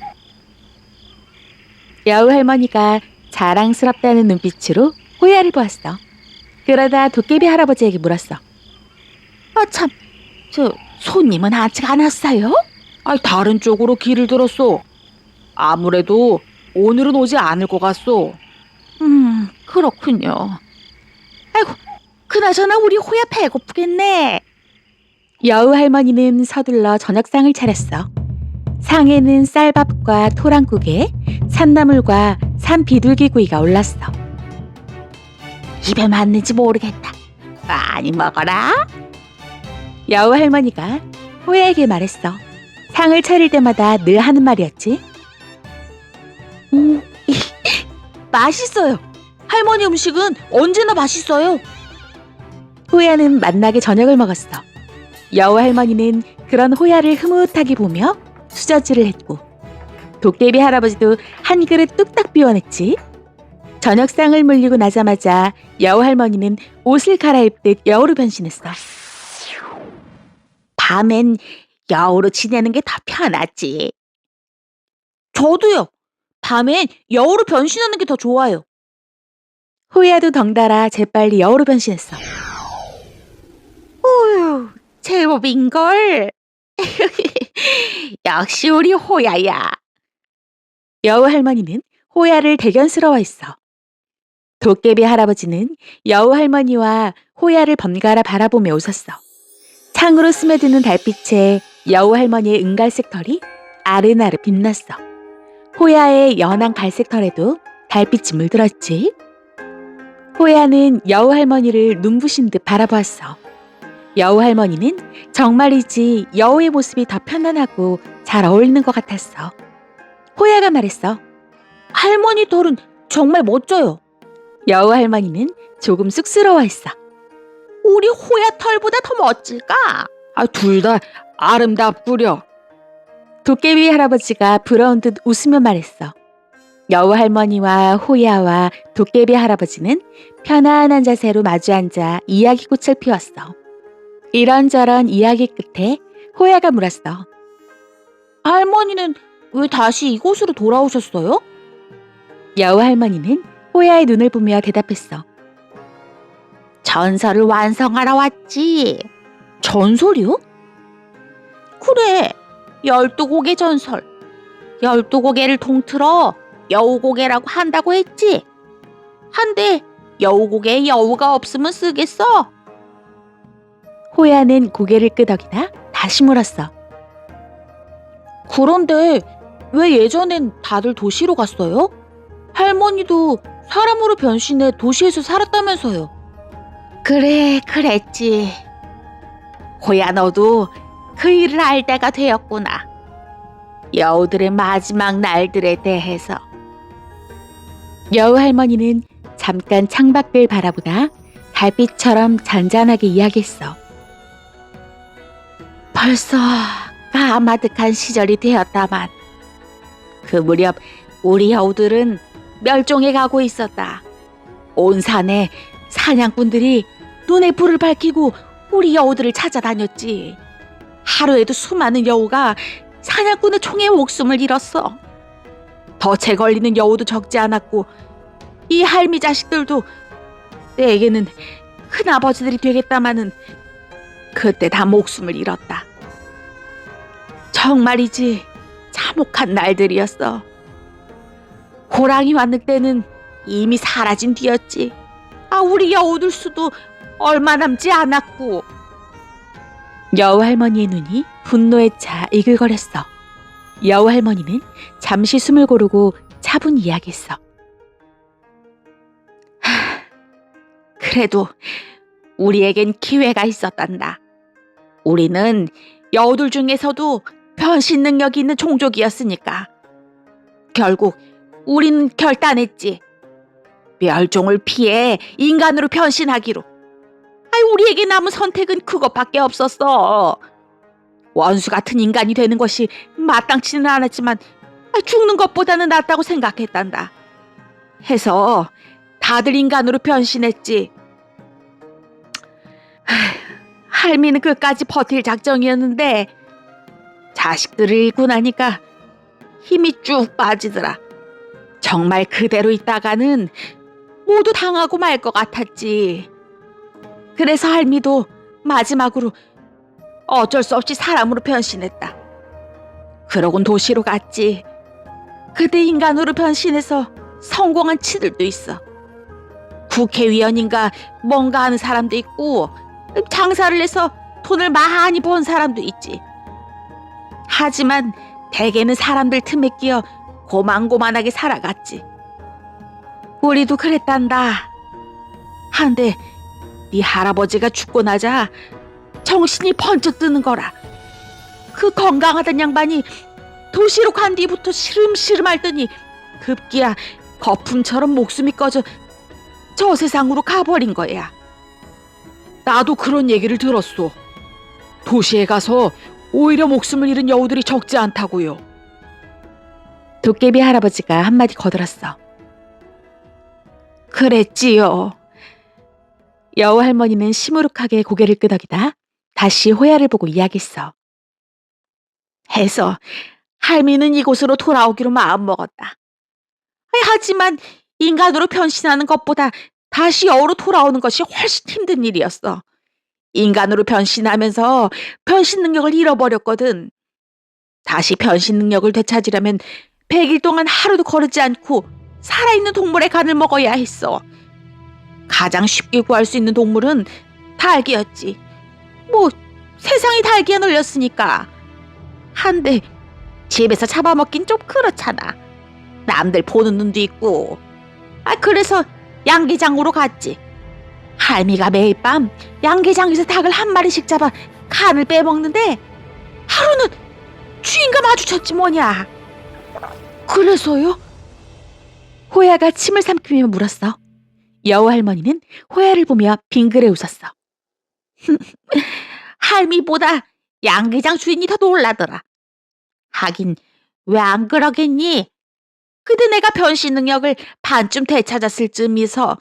여우 할머니가 자랑스럽다는 눈빛으로 호야를 보았어. 그러다 도깨비 할아버지에게 물었어. 참, 손님은 아직 안 왔어요? 아이, 다른 쪽으로 길을 들었소. 아무래도 오늘은 오지 않을 것 같소. 그렇군요. 아이고, 그나저나 우리 호야 배고프겠네. 여우 할머니는 서둘러 저녁상을 차렸어. 상에는 쌀밥과 토랑국에 산나물과 산비둘기구이가 올랐어. 입에 맞는지 모르겠다. 많이 먹어라. 여우 할머니가 호야에게 말했어. 상을 차릴 때마다 늘 하는 말이었지. 맛있어요. 할머니 음식은 언제나 맛있어요. 호야는 맛나게 저녁을 먹었어. 여우 할머니는 그런 호야를 흐뭇하게 보며 수저질을 했고 도깨비 할아버지도 한 그릇 뚝딱 비워냈지. 저녁상을 물리고 나자마자 여우 할머니는 옷을 갈아입듯 여우로 변신했어. 밤엔 여우로 지내는 게 더 편하지. 저도요. 밤엔 여우로 변신하는 게 더 좋아요. 호야도 덩달아 재빨리 여우로 변신했어. 어휴, 제법인걸. 역시 우리 호야야. 여우 할머니는 호야를 대견스러워했어. 도깨비 할아버지는 여우 할머니와 호야를 번갈아 바라보며 웃었어. 창으로 스며드는 달빛에 여우 할머니의 은갈색 털이 아른아르 빛났어. 호야의 연한 갈색 털에도 달빛이 물들었지. 호야는 여우 할머니를 눈부신 듯 바라보았어. 여우 할머니는 정말이지 여우의 모습이 더 편안하고 잘 어울리는 것 같았어. 호야가 말했어. 할머니 털은 정말 멋져요. 여우 할머니는 조금 쑥스러워했어. 우리 호야 털보다 더 멋질까? 둘 다 아름답구려. 도깨비 할아버지가 부러운 듯 웃으며 말했어. 여우 할머니와 호야와 도깨비 할아버지는 편안한 자세로 마주 앉아 이야기꽃을 피웠어. 이런저런 이야기 끝에 호야가 물었어. 할머니는 왜 다시 이곳으로 돌아오셨어요? 여우 할머니는 호야의 눈을 보며 대답했어. 전설을 완성하러 왔지. 전설이요? 그래, 12곡의 전설. 12곡의를 통틀어 여우곡의라고 한다고 했지. 한데 여우곡에 여우가 없으면 쓰겠어? 호야는 고개를 끄덕이다 다시 물었어. 그런데 왜 예전엔 다들 도시로 갔어요? 할머니도 사람으로 변신해 도시에서 살았다면서요. 그래, 그랬지. 호야, 너도 그 일을 알 때가 되었구나. 여우들의 마지막 날들에 대해서. 여우 할머니는 잠깐 창밖을 바라보다 달빛처럼 잔잔하게 이야기했어. 벌써 까마득한 시절이 되었다만 그 무렵 우리 여우들은 멸종해 가고 있었다. 온 산에 사냥꾼들이 눈에 불을 밝히고 우리 여우들을 찾아다녔지. 하루에도 수많은 여우가 사냥꾼의 총에 목숨을 잃었어. 덫에 걸리는 여우도 적지 않았고 이 할미 자식들도 내게는 큰아버지들이 되겠다마는 그때 다 목숨을 잃었다. 정말이지 참혹한 날들이었어. 호랑이 왔을 때는 이미 사라진 뒤였지. 우리 여우들 수도 얼마 남지 않았고. 여우 할머니의 눈이 분노에 차 이글거렸어. 여우 할머니는 잠시 숨을 고르고 차분히 이야기했어. 그래도 우리에겐 기회가 있었단다. 우리는 여우들 중에서도 변신 능력이 있는 종족이었으니까. 결국 우리는 결단했지. 멸종을 피해 인간으로 변신하기로. 우리에게 남은 선택은 그것밖에 없었어. 원수 같은 인간이 되는 것이 마땅치는 않았지만 죽는 것보다는 낫다고 생각했단다. 해서 다들 인간으로 변신했지. 할미는 끝까지 버틸 작정이었는데 자식들을 잃고 나니까 힘이 쭉 빠지더라. 정말 그대로 있다가는 모두 당하고 말 것 같았지. 그래서 할미도 마지막으로 어쩔 수 없이 사람으로 변신했다. 그러곤 도시로 갔지. 그때 인간으로 변신해서 성공한 치들도 있어. 국회의원인가 뭔가 하는 사람도 있고 장사를 해서 돈을 많이 번 사람도 있지. 하지만 대개는 사람들 틈에 끼어 고만고만하게 살아갔지. 우리도 그랬단다. 한데 네 할아버지가 죽고 나자 정신이 번쩍 뜨는 거라. 그 건강하던 양반이 도시로 간 뒤부터 시름시름 앓더니 급기야 거품처럼 목숨이 꺼져 저 세상으로 가버린 거야. 나도 그런 얘기를 들었어. 도시에 가서 오히려 목숨을 잃은 여우들이 적지 않다고요. 도깨비 할아버지가 한마디 거들었어. 그랬지요. 여우 할머니는 시무룩하게 고개를 끄덕이다 다시 호야를 보고 이야기했어. 해서 할미는 이곳으로 돌아오기로 마음먹었다. 하지만 인간으로 변신하는 것보다 다시 여우로 돌아오는 것이 훨씬 힘든 일이었어. 인간으로 변신하면서 변신 능력을 잃어버렸거든. 다시 변신 능력을 되찾으려면 100일 동안 하루도 거르지 않고 살아있는 동물의 간을 먹어야 했어. 가장 쉽게 구할 수 있는 동물은 닭이었지. 세상이 닭이에 널렸으니까. 한데 집에서 잡아먹긴 좀 그렇잖아. 남들 보는 눈도 있고. 그래서 양계장으로 갔지. 할미가 매일 밤 양계장에서 닭을 한 마리씩 잡아 간을 빼먹는데 하루는 주인과 마주쳤지 뭐냐. 그래서요? 호야가 침을 삼키며 물었어. 여우 할머니는 호야를 보며 빙그레 웃었어. 할미보다 양계장 주인이 더 놀라더라. 하긴 왜 안 그러겠니? 그때 내가 변신 능력을 반쯤 되찾았을 쯤이서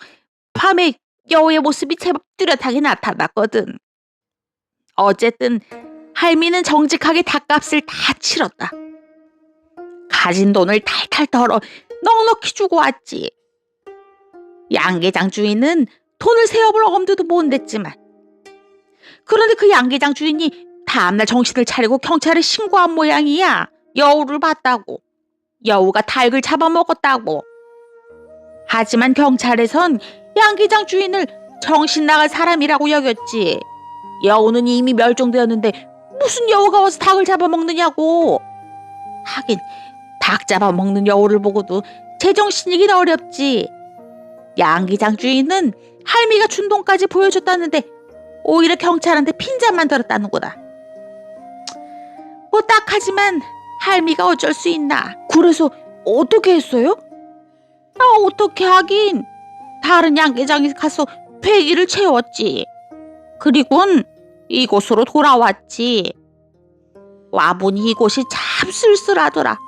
밤에 여우의 모습이 제법 뚜렷하게 나타났거든. 어쨌든 할미는 정직하게 닭값을 다 치렀다. 가진 돈을 탈탈 털어 넉넉히 주고 왔지. 양계장 주인은 돈을 세어볼 엄두도 못 냈지만, 그런데 그 양계장 주인이 다음날 정신을 차리고 경찰에 신고한 모양이야. 여우를 봤다고. 여우가 닭을 잡아먹었다고. 하지만 경찰에선 양계장 주인을 정신 나간 사람이라고 여겼지. 여우는 이미 멸종되었는데 무슨 여우가 와서 닭을 잡아먹느냐고. 하긴 닭 잡아먹는 여우를 보고도 제정신이긴 어렵지. 양계장 주인은 할미가 준 돈까지 보여줬다는데 오히려 경찰한테 핀잔만 들었다는 거다. 뭐 딱하지만 할미가 어쩔 수 있나. 그래서 어떻게 했어요? 어떻게 하긴. 다른 양계장에 가서 회기를 채웠지. 그리곤 이곳으로 돌아왔지. 와보니 이곳이 참 쓸쓸하더라.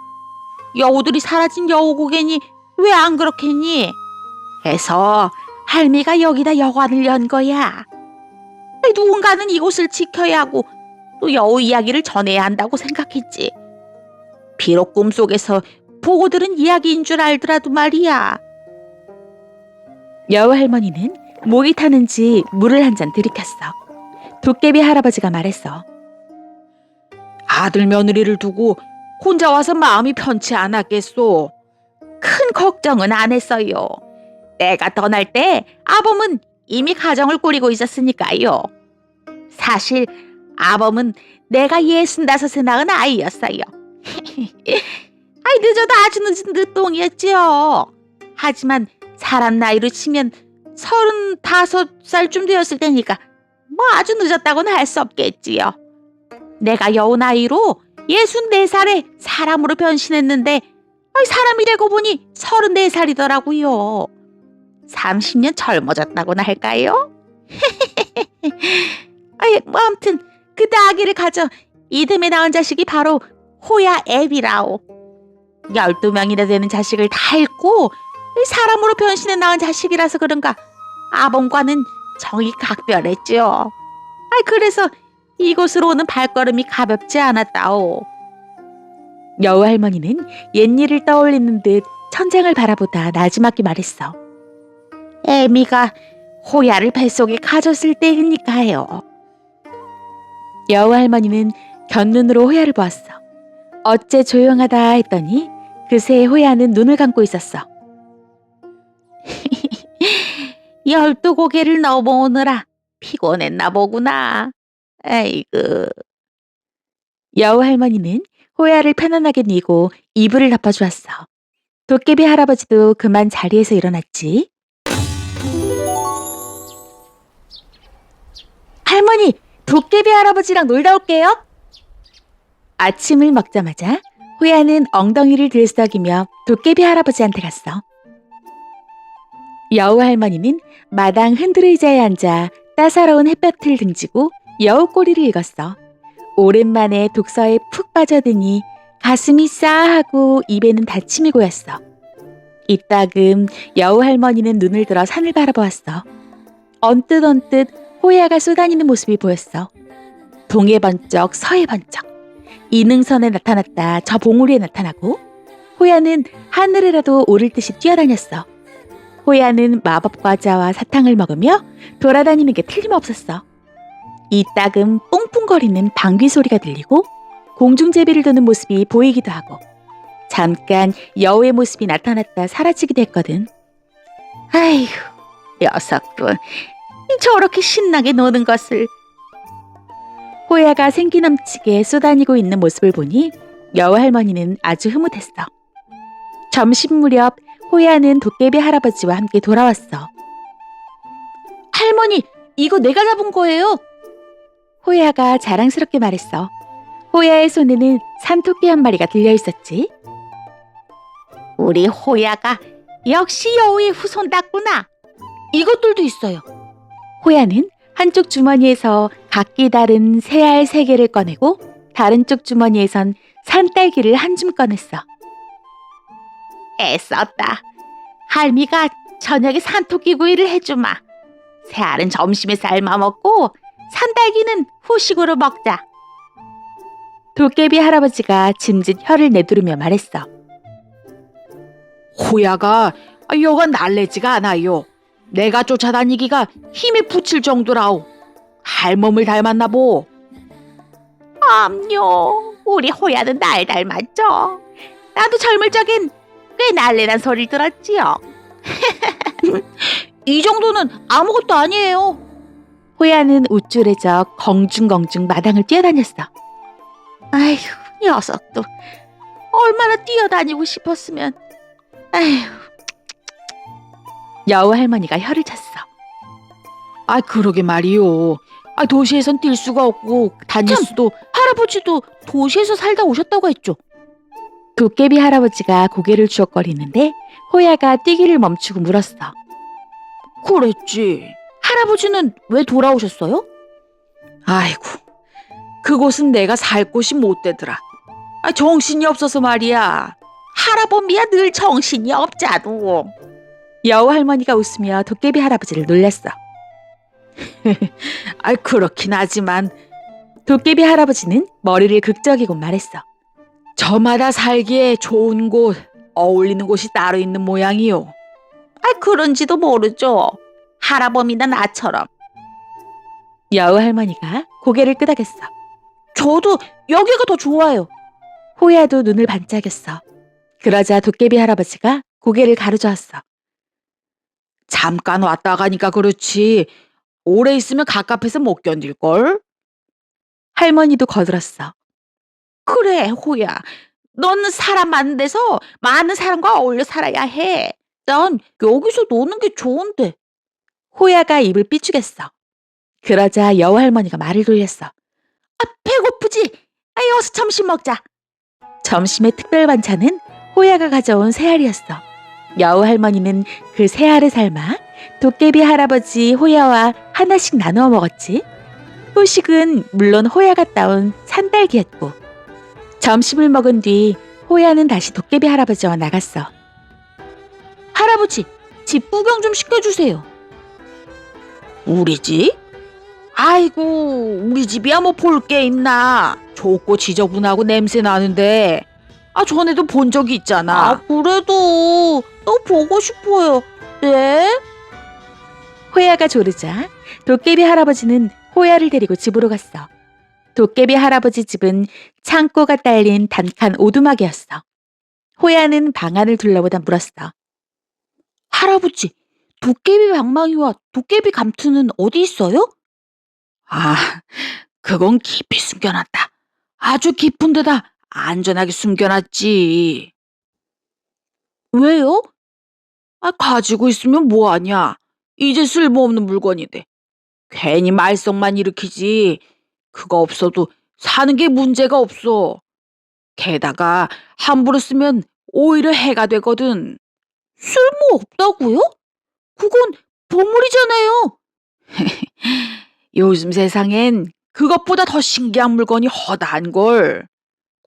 여우들이 사라진 여우고개니 왜 안 그렇겠니? 해서 할미가 여기다 여관을 연 거야. 누군가는 이곳을 지켜야 하고 또 여우 이야기를 전해야 한다고 생각했지. 비록 꿈속에서 보고 들은 이야기인 줄 알더라도 말이야. 여우 할머니는 목이 타는지 물을 한 잔 들이켰어. 도깨비 할아버지가 말했어. 아들 며느리를 두고 혼자 와서 마음이 편치 않았겠소. 큰 걱정은 안 했어요. 내가 떠날 때 아범은 이미 가정을 꾸리고 있었으니까요. 사실 아범은 내가 65에 낳은 아이였어요. 늦어도 아주 늦은 늦동이었지요. 하지만 사람 나이로 치면 35살쯤 되었을 때니까 뭐 아주 늦었다고는 할 수 없겠지요. 내가 여우 나이로 64살에 사람으로 변신했는데 사람이 되고 보니 34살이더라고요. 30년 젊어졌다고나 할까요? 뭐 아무튼 그때 아기를 가져 이듬해 낳은 자식이 바로 호야 애비라오. 12명이나 되는 자식을 다 잃고 사람으로 변신해 낳은 자식이라서 그런가 아범과는 정이 각별했죠. 그래서 이곳으로 오는 발걸음이 가볍지 않았다오. 여우 할머니는 옛일을 떠올리는 듯 천장을 바라보다 나지막히 말했어. 애미가 호야를 뱃속에 가졌을 때니까요. 여우 할머니는 곁눈으로 호야를 보았어. 어째 조용하다 했더니 그새 호야는 눈을 감고 있었어. 12고개를 넘어오느라 피곤했나 보구나. 아이고. 여우 할머니는 호야를 편안하게 뉘고 이불을 덮어주었어. 도깨비 할아버지도 그만 자리에서 일어났지. 할머니, 도깨비 할아버지랑 놀다 올게요. 아침을 먹자마자 호야는 엉덩이를 들썩이며 도깨비 할아버지한테 갔어. 여우 할머니는 마당 흔들 의자에 앉아 따사로운 햇볕을 등지고 여우 꼬리를 읽었어. 오랜만에 독서에 푹 빠져드니 가슴이 싸하고 입에는 다침이 고였어. 이따금 여우 할머니는 눈을 들어 산을 바라보았어. 언뜻 호야가 쏘다니는 모습이 보였어. 동해 번쩍 서해 번쩍 이능선에 나타났다 저 봉우리에 나타나고 호야는 하늘에라도 오를 듯이 뛰어다녔어. 호야는 마법 과자와 사탕을 먹으며 돌아다니는 게 틀림없었어. 이따금 뿡뿡거리는 방귀 소리가 들리고 공중제비를 도는 모습이 보이기도 하고 잠깐 여우의 모습이 나타났다 사라지기도 했거든. 아이고, 녀석들 저렇게 신나게 노는 것을. 호야가 생기 넘치게 쏘다니고 있는 모습을 보니 여우 할머니는 아주 흐뭇했어. 점심 무렵 호야는 도깨비 할아버지와 함께 돌아왔어. 할머니, 이거 내가 잡은 거예요. 호야가 자랑스럽게 말했어. 호야의 손에는 산토끼 한 마리가 들려 있었지. 우리 호야가 역시 여우의 후손답구나. 이것들도 있어요. 호야는 한쪽 주머니에서 각기 다른 새알 3개를 꺼내고 다른 쪽 주머니에선 산딸기를 한 줌 꺼냈어. 애썼다. 할미가 저녁에 산토끼 구이를 해주마. 새알은 점심에 삶아 먹고 산딸기는 후식으로 먹자. 도깨비 할아버지가 짐짓 혀를 내두르며 말했어. 호야가 여간 날래지가 않아요. 내가 쫓아다니기가 힘에 부칠 정도라오. 할멈을 닮았나 보. 암요, 우리 호야는 날 닮았죠. 나도 젊을 적엔 꽤 날래란 소리를 들었지요. 이 정도는 아무것도 아니에요. 호야는 우쭐해져 공중공중 마당을 뛰어다녔어. 아휴, 녀석도 얼마나 뛰어다니고 싶었으면. 아휴, 여우 할머니가 혀를 찼어. 그러게 말이요. 도시에선 뛸 수가 없고 다닐 참! 수도. 할아버지도 도시에서 살다 오셨다고 했죠. 도깨비 할아버지가 고개를 주걱거리는데 호야가 뛰기를 멈추고 물었어. 그랬지. 할아버지는 왜 돌아오셨어요? 아이고, 그곳은 내가 살 곳이 못 되더라. 정신이 없어서 말이야. 할아범이야 늘 정신이 없자도. 여우 할머니가 웃으며 도깨비 할아버지를 놀렸어. 그렇긴 하지만 도깨비 할아버지는 머리를 극적이고 말했어. 저마다 살기에 좋은 곳, 어울리는 곳이 따로 있는 모양이요. 그런지도 모르죠. 할아범이나 나처럼. 여우 할머니가 고개를 끄덕였어. 저도 여기가 더 좋아요. 호야도 눈을 반짝였어. 그러자 도깨비 할아버지가 고개를 가로저었어. 잠깐 왔다 가니까 그렇지. 오래 있으면 갑갑해서 못 견딜걸? 할머니도 거들었어. 그래, 호야. 넌 사람 많은 데서 많은 사람과 어울려 살아야 해. 난 여기서 노는 게 좋은데. 호야가 입을 삐죽였어. 그러자 여우 할머니가 말을 돌렸어. 배고프지? 어서 점심 먹자. 점심의 특별 반찬은 호야가 가져온 새알이었어. 여우 할머니는 그 새알을 삶아 도깨비 할아버지 호야와 하나씩 나누어 먹었지. 후식은 물론 호야가 따온 산딸기였고. 점심을 먹은 뒤 호야는 다시 도깨비 할아버지와 나갔어. 할아버지, 집 구경 좀 시켜주세요. 우리 집? 아이고, 우리 집이야 뭐 볼 게 있나. 좁고 지저분하고 냄새 나는데. 전에도 본 적이 있잖아. 그래도 또 보고 싶어요. 네? 호야가 조르자 도깨비 할아버지는 호야를 데리고 집으로 갔어. 도깨비 할아버지 집은 창고가 딸린 단칸 오두막이었어. 호야는 방 안을 둘러보다 물었어. 할아버지, 도깨비 방망이와 도깨비 감투는 어디 있어요? 그건 깊이 숨겨놨다. 아주 깊은 데다 안전하게 숨겨놨지. 왜요? 가지고 있으면 뭐하냐. 이제 쓸모없는 물건인데. 괜히 말썽만 일으키지. 그거 없어도 사는 게 문제가 없어. 게다가 함부로 쓰면 오히려 해가 되거든. 쓸모없다고요? 그건 보물이잖아요. 요즘 세상엔 그것보다 더 신기한 물건이 허다한걸.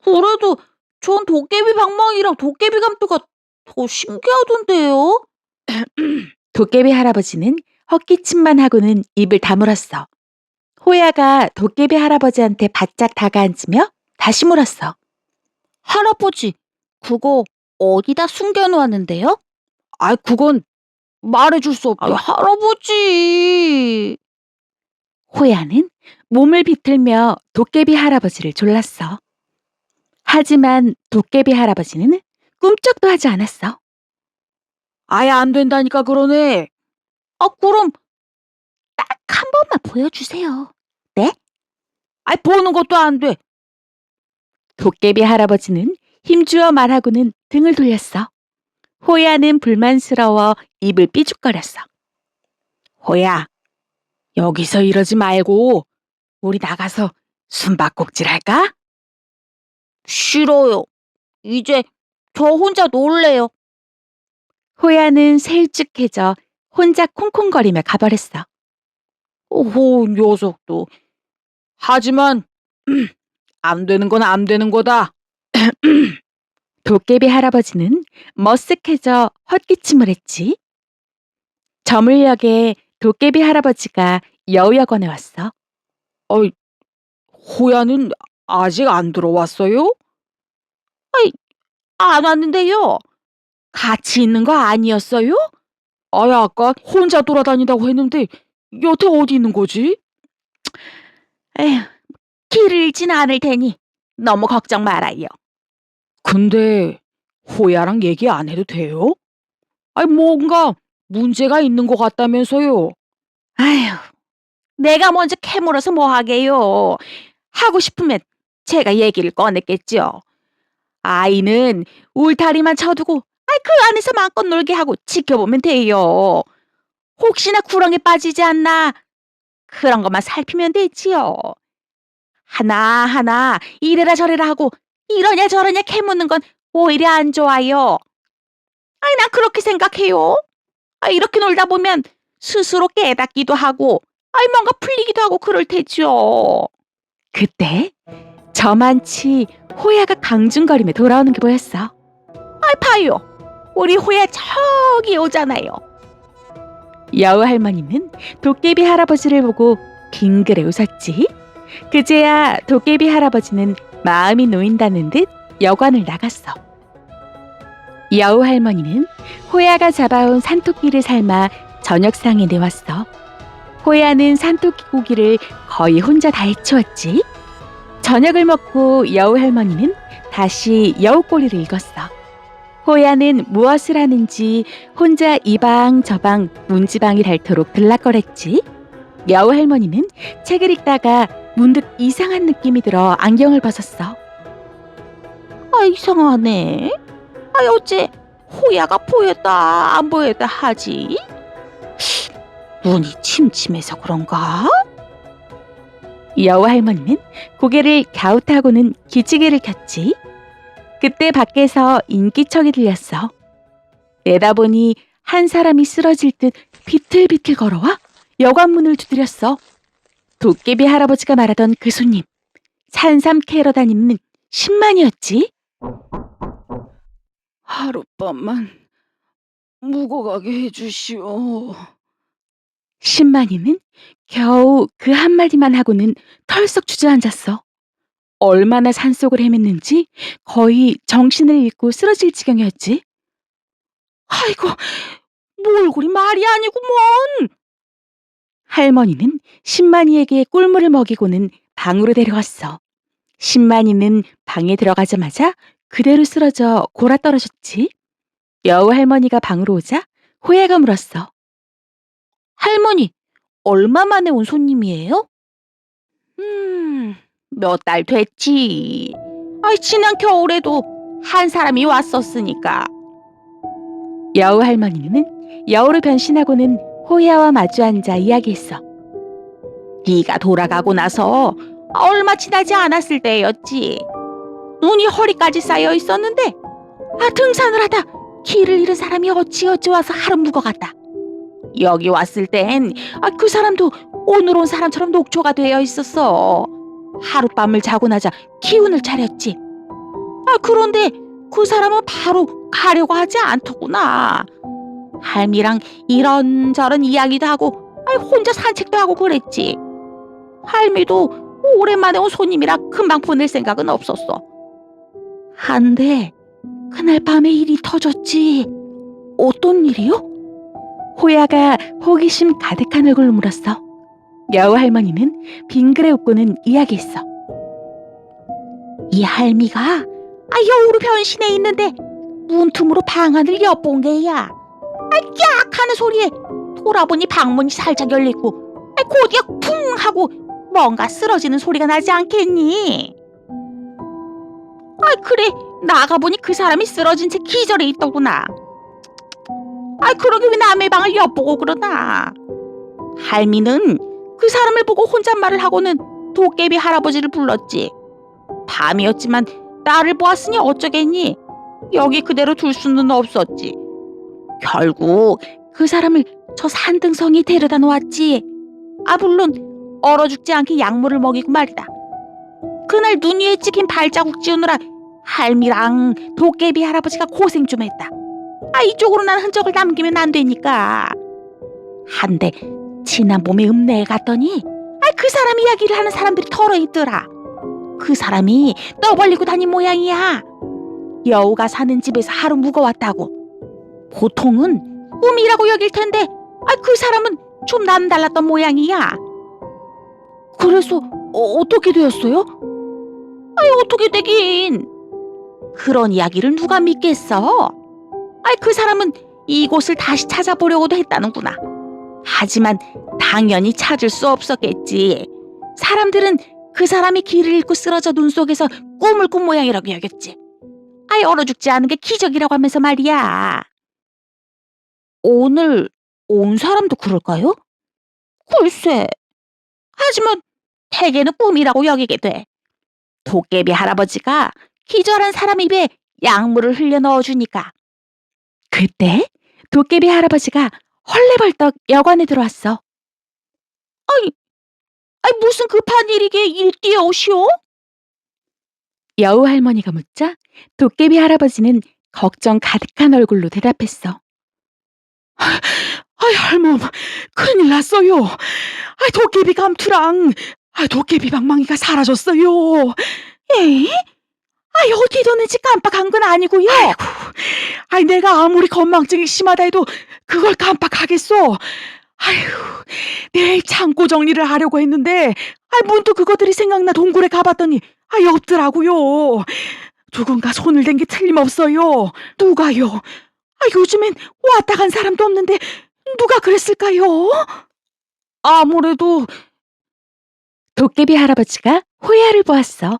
그래도 전 도깨비 방망이랑 도깨비 감투가 더 신기하던데요? 도깨비 할아버지는 헛기침만 하고는 입을 다물었어. 호야가 도깨비 할아버지한테 바짝 다가앉으며 다시 물었어. 할아버지, 그거 어디다 숨겨놓았는데요? 그건 말해줄 수 없다. 할아버지. 호야는 몸을 비틀며 도깨비 할아버지를 졸랐어. 하지만 도깨비 할아버지는 꿈쩍도 하지 않았어. 아예 안 된다니까 그러네. 그럼 딱 한 번만 보여주세요. 보는 것도 안 돼. 도깨비 할아버지는 힘주어 말하고는 등을 돌렸어. 호야는 불만스러워 입을 삐죽거렸어. 호야, 여기서 이러지 말고 우리 나가서 숨바꼭질 할까? 싫어요. 이제 저 혼자 놀래요. 호야는 세일쭉해져 혼자 콩콩거리며 가버렸어. 오호, 녀석도. 하지만 안 되는 건 안 되는 거다. 도깨비 할아버지는 머쓱해져 헛기침을 했지. 저물녘에 도깨비 할아버지가 여우여관에 왔어. 호야는 아직 안 들어왔어요? 안 왔는데요. 같이 있는 거 아니었어요? 아까 혼자 돌아다니다고 했는데 여태 어디 있는 거지? 에휴, 길을 잃진 않을 테니 너무 걱정 말아요. 근데 호야랑 얘기 안 해도 돼요? 뭔가 문제가 있는 것 같다면서요. 아휴, 내가 먼저 캐물어서 뭐 하게요. 하고 싶으면 제가 얘기를 꺼냈겠죠. 아이는 울타리만 쳐두고 그 안에서 마음껏 놀게 하고 지켜보면 돼요. 혹시나 구렁에 빠지지 않나 그런 것만 살피면 되지요. 하나하나 이래라 저래라 하고 이러냐 저러냐 캐묻는 건 오히려 안 좋아요. 난 그렇게 생각해요. 이렇게 놀다 보면 스스로 깨닫기도 하고 뭔가 풀리기도 하고 그럴 테죠. 그때 저만치 호야가 강중거리며 돌아오는 게 보였어. 봐요. 우리 호야 저기 오잖아요. 여우 할머니는 도깨비 할아버지를 보고 빙그레 웃었지. 그제야 도깨비 할아버지는 마음이 놓인다는 듯 여관을 나갔어. 여우 할머니는 호야가 잡아온 산토끼를 삶아 저녁상에 내왔어. 호야는 산토끼 고기를 거의 혼자 다 해치웠지. 저녁을 먹고 여우 할머니는 다시 여우꼬리를 읽었어. 호야는 무엇을 하는지 혼자 이방 저방 문지방이 닳도록 들락거렸지. 여우 할머니는 책을 읽다가 문득 이상한 느낌이 들어 안경을 벗었어. 이상하네. 어째 호야가 보였다 안 보였다 하지? 눈이 침침해서 그런가? 여우 할머니는 고개를 갸웃하고는 기지개를 켰지. 그때 밖에서 인기척이 들렸어. 내다보니 한 사람이 쓰러질 듯 비틀비틀 걸어와 여관문을 두드렸어. 도깨비 할아버지가 말하던 그 손님, 산삼 캐러 다니는 신만이었지. 하룻밤만 묵어가게 해주시오. 신만이는 겨우 그 한마디만 하고는 털썩 주저앉았어. 얼마나 산속을 헤맸는지 거의 정신을 잃고 쓰러질 지경이었지. 아이고, 몰골이 말이 아니고 뭔. 할머니는 신만이에게 꿀물을 먹이고는 방으로 데려갔어. 신만이는 방에 들어가자마자 그대로 쓰러져 골아떨어졌지. 여우 할머니가 방으로 오자 호야가 물었어. 할머니, 얼마 만에 온 손님이에요? 몇 달 됐지. 지난 겨울에도 한 사람이 왔었으니까. 여우 할머니는 여우로 변신하고는 호야와 마주 앉아 이야기했어. 네가 돌아가고 나서 얼마 지나지 않았을 때였지. 눈이 허리까지 쌓여 있었는데 등산을 하다 길을 잃은 사람이 어찌어찌 와서 하루 묵어갔다. 여기 왔을 땐 그 사람도 오늘 온 사람처럼 녹초가 되어 있었어. 하룻밤을 자고 나자 기운을 차렸지. 그런데 그 사람은 바로 가려고 하지 않더구나. 할미랑 이런저런 이야기도 하고 혼자 산책도 하고 그랬지. 할미도 오랜만에 온 손님이라 금방 보낼 생각은 없었어. 한데 그날 밤에 일이 터졌지. 어떤 일이요? 호야가 호기심 가득한 얼굴로 물었어. 여우 할머니는 빙그레 웃고는 이야기했어. 이 할미가 여우로 변신해 있는데 문틈으로 방 안을 엿본 게야. 깍 하는 소리에 돌아보니 방문이 살짝 열리고 곧이야 쿵 하고 뭔가 쓰러지는 소리가 나지 않겠니? 그래, 나가보니 그 사람이 쓰러진 채 기절해 있더구나. 그러게 왜 남의 방을 엿보고 그러나? 할미는 그 사람을 보고 혼잣말을 하고는 도깨비 할아버지를 불렀지. 밤이었지만 나를 보았으니 어쩌겠니? 여기 그대로 둘 수는 없었지. 결국 그 사람을 저 산등성이 데려다 놓았지. 물론 얼어 죽지 않게 약물을 먹이고 말이다. 그날 눈 위에 찍힌 발자국 지우느라 할미랑 도깨비 할아버지가 고생 좀 했다. 이쪽으로 난 흔적을 남기면 안 되니까. 한데 지난 봄에 읍내에 갔더니 그 사람 이야기를 하는 사람들이 털어 있더라. 그 사람이 떠벌리고 다닌 모양이야. 여우가 사는 집에서 하루 묵어왔다고. 보통은 꿈이라고 여길 텐데 그 사람은 좀 남달랐던 모양이야. 그래서 어떻게 되었어요? 어떻게 되긴. 그런 이야기를 누가 믿겠어? 그 사람은 이곳을 다시 찾아보려고도 했다는구나. 하지만 당연히 찾을 수 없었겠지. 사람들은 그 사람이 길을 잃고 쓰러져 눈 속에서 꿈을 꾼 모양이라고 여겼지. 얼어 죽지 않은 게 기적이라고 하면서 말이야. 오늘 온 사람도 그럴까요? 글쎄. 하지만 대개는 꿈이라고 여기게 돼. 도깨비 할아버지가 기절한 사람 입에 약물을 흘려 넣어주니까. 그때 도깨비 할아버지가 헐레벌떡 여관에 들어왔어. 무슨 급한 일이기에 일뛰어 오시오? 여우 할머니가 묻자 도깨비 할아버지는 걱정 가득한 얼굴로 대답했어. 할멈, 큰일 났어요. 도깨비 감투랑 도깨비 방망이가 사라졌어요. 에이? 어디 뒀는지 깜빡한 건 아니고요. 내가 아무리 건망증이 심하다 해도 그걸 깜빡하겠어. 내일 창고 정리를 하려고 했는데 문득 그것들이 생각나 동굴에 가봤더니 없더라고요. 누군가 손을 댄 게 틀림없어요. 누가요? 요즘엔 왔다 간 사람도 없는데 누가 그랬을까요? 아무래도 도깨비 할아버지가 호야를 보았어.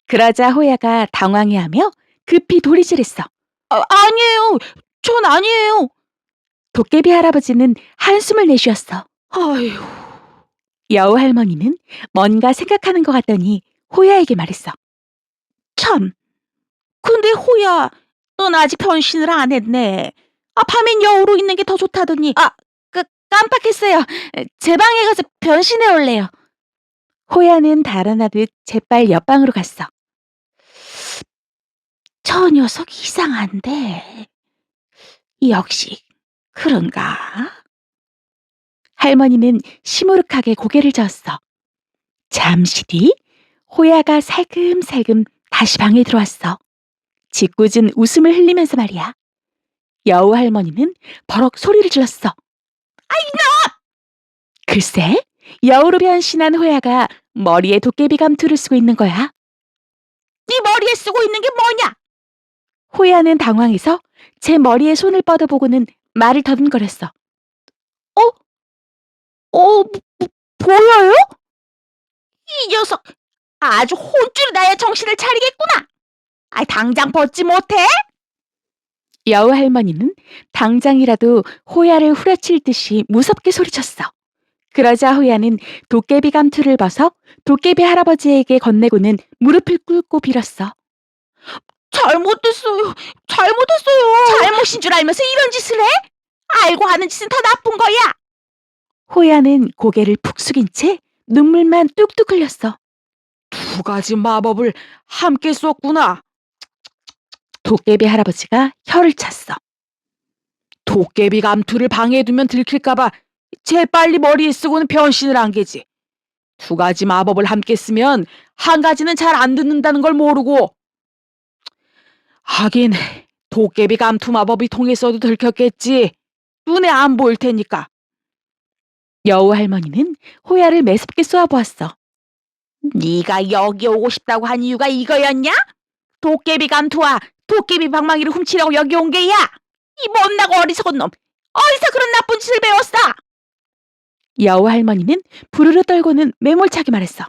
그러자 호야가 당황해하며 급히 도리질했어. 아니에요. 전 아니에요. 도깨비 할아버지는 한숨을 내쉬었어. 아휴, 여우 할머니는 뭔가 생각하는 것 같더니 호야에게 말했어. 참. 근데 호야, 넌 아직 변신을 안 했네. 밤엔 여우로 있는 게 더 좋다더니. 깜빡했어요. 제 방에 가서 변신해 올래요. 호야는 달아나듯 재빨 옆방으로 갔어. 저 녀석 이상한데. 역시 그런가? 할머니는 시무룩하게 고개를 저었어. 잠시 뒤 호야가 살금살금 다시 방에 들어왔어. 짓궂은 웃음을 흘리면서 말이야. 여우 할머니는 버럭 소리를 질렀어. 이놈! 글쎄, 여우로 변신한 호야가 머리에 도깨비 감투를 쓰고 있는 거야. 네 머리에 쓰고 있는 게 뭐냐? 호야는 당황해서 제 머리에 손을 뻗어보고는 말을 더듬거렸어. 보여요? 이 녀석 아주 혼쭐이 나야 정신을 차리겠구나. 당장 벗지 못해? 여우 할머니는 당장이라도 호야를 후려칠 듯이 무섭게 소리쳤어. 그러자 호야는 도깨비 감투를 벗어 도깨비 할아버지에게 건네고는 무릎을 꿇고 빌었어. 잘못됐어요. 잘못인 줄 알면서 이런 짓을 해? 알고 하는 짓은 더 나쁜 거야. 호야는 고개를 푹 숙인 채 눈물만 뚝뚝 흘렸어. 두 가지 마법을 함께 썼구나. 도깨비 할아버지가 혀를 찼어. 도깨비 감투를 방에 두면 들킬까봐 재빨리 머리에 쓰고는 변신을 한 게지. 두 가지 마법을 함께 쓰면 한 가지는 잘 안 듣는다는 걸 모르고. 하긴 도깨비 감투 마법이 통했어도 들켰겠지. 눈에 안 보일 테니까. 여우 할머니는 호야를 매섭게 쏘아보았어. 네가 여기 오고 싶다고 한 이유가 이거였냐? 도깨비 감투와 도깨비 방망이를 훔치려고 여기 온 게야. 이 못나고 어리석은 놈. 어디서 그런 나쁜 짓을 배웠어? 여우 할머니는 부르르 떨고는 매몰차게 말했어.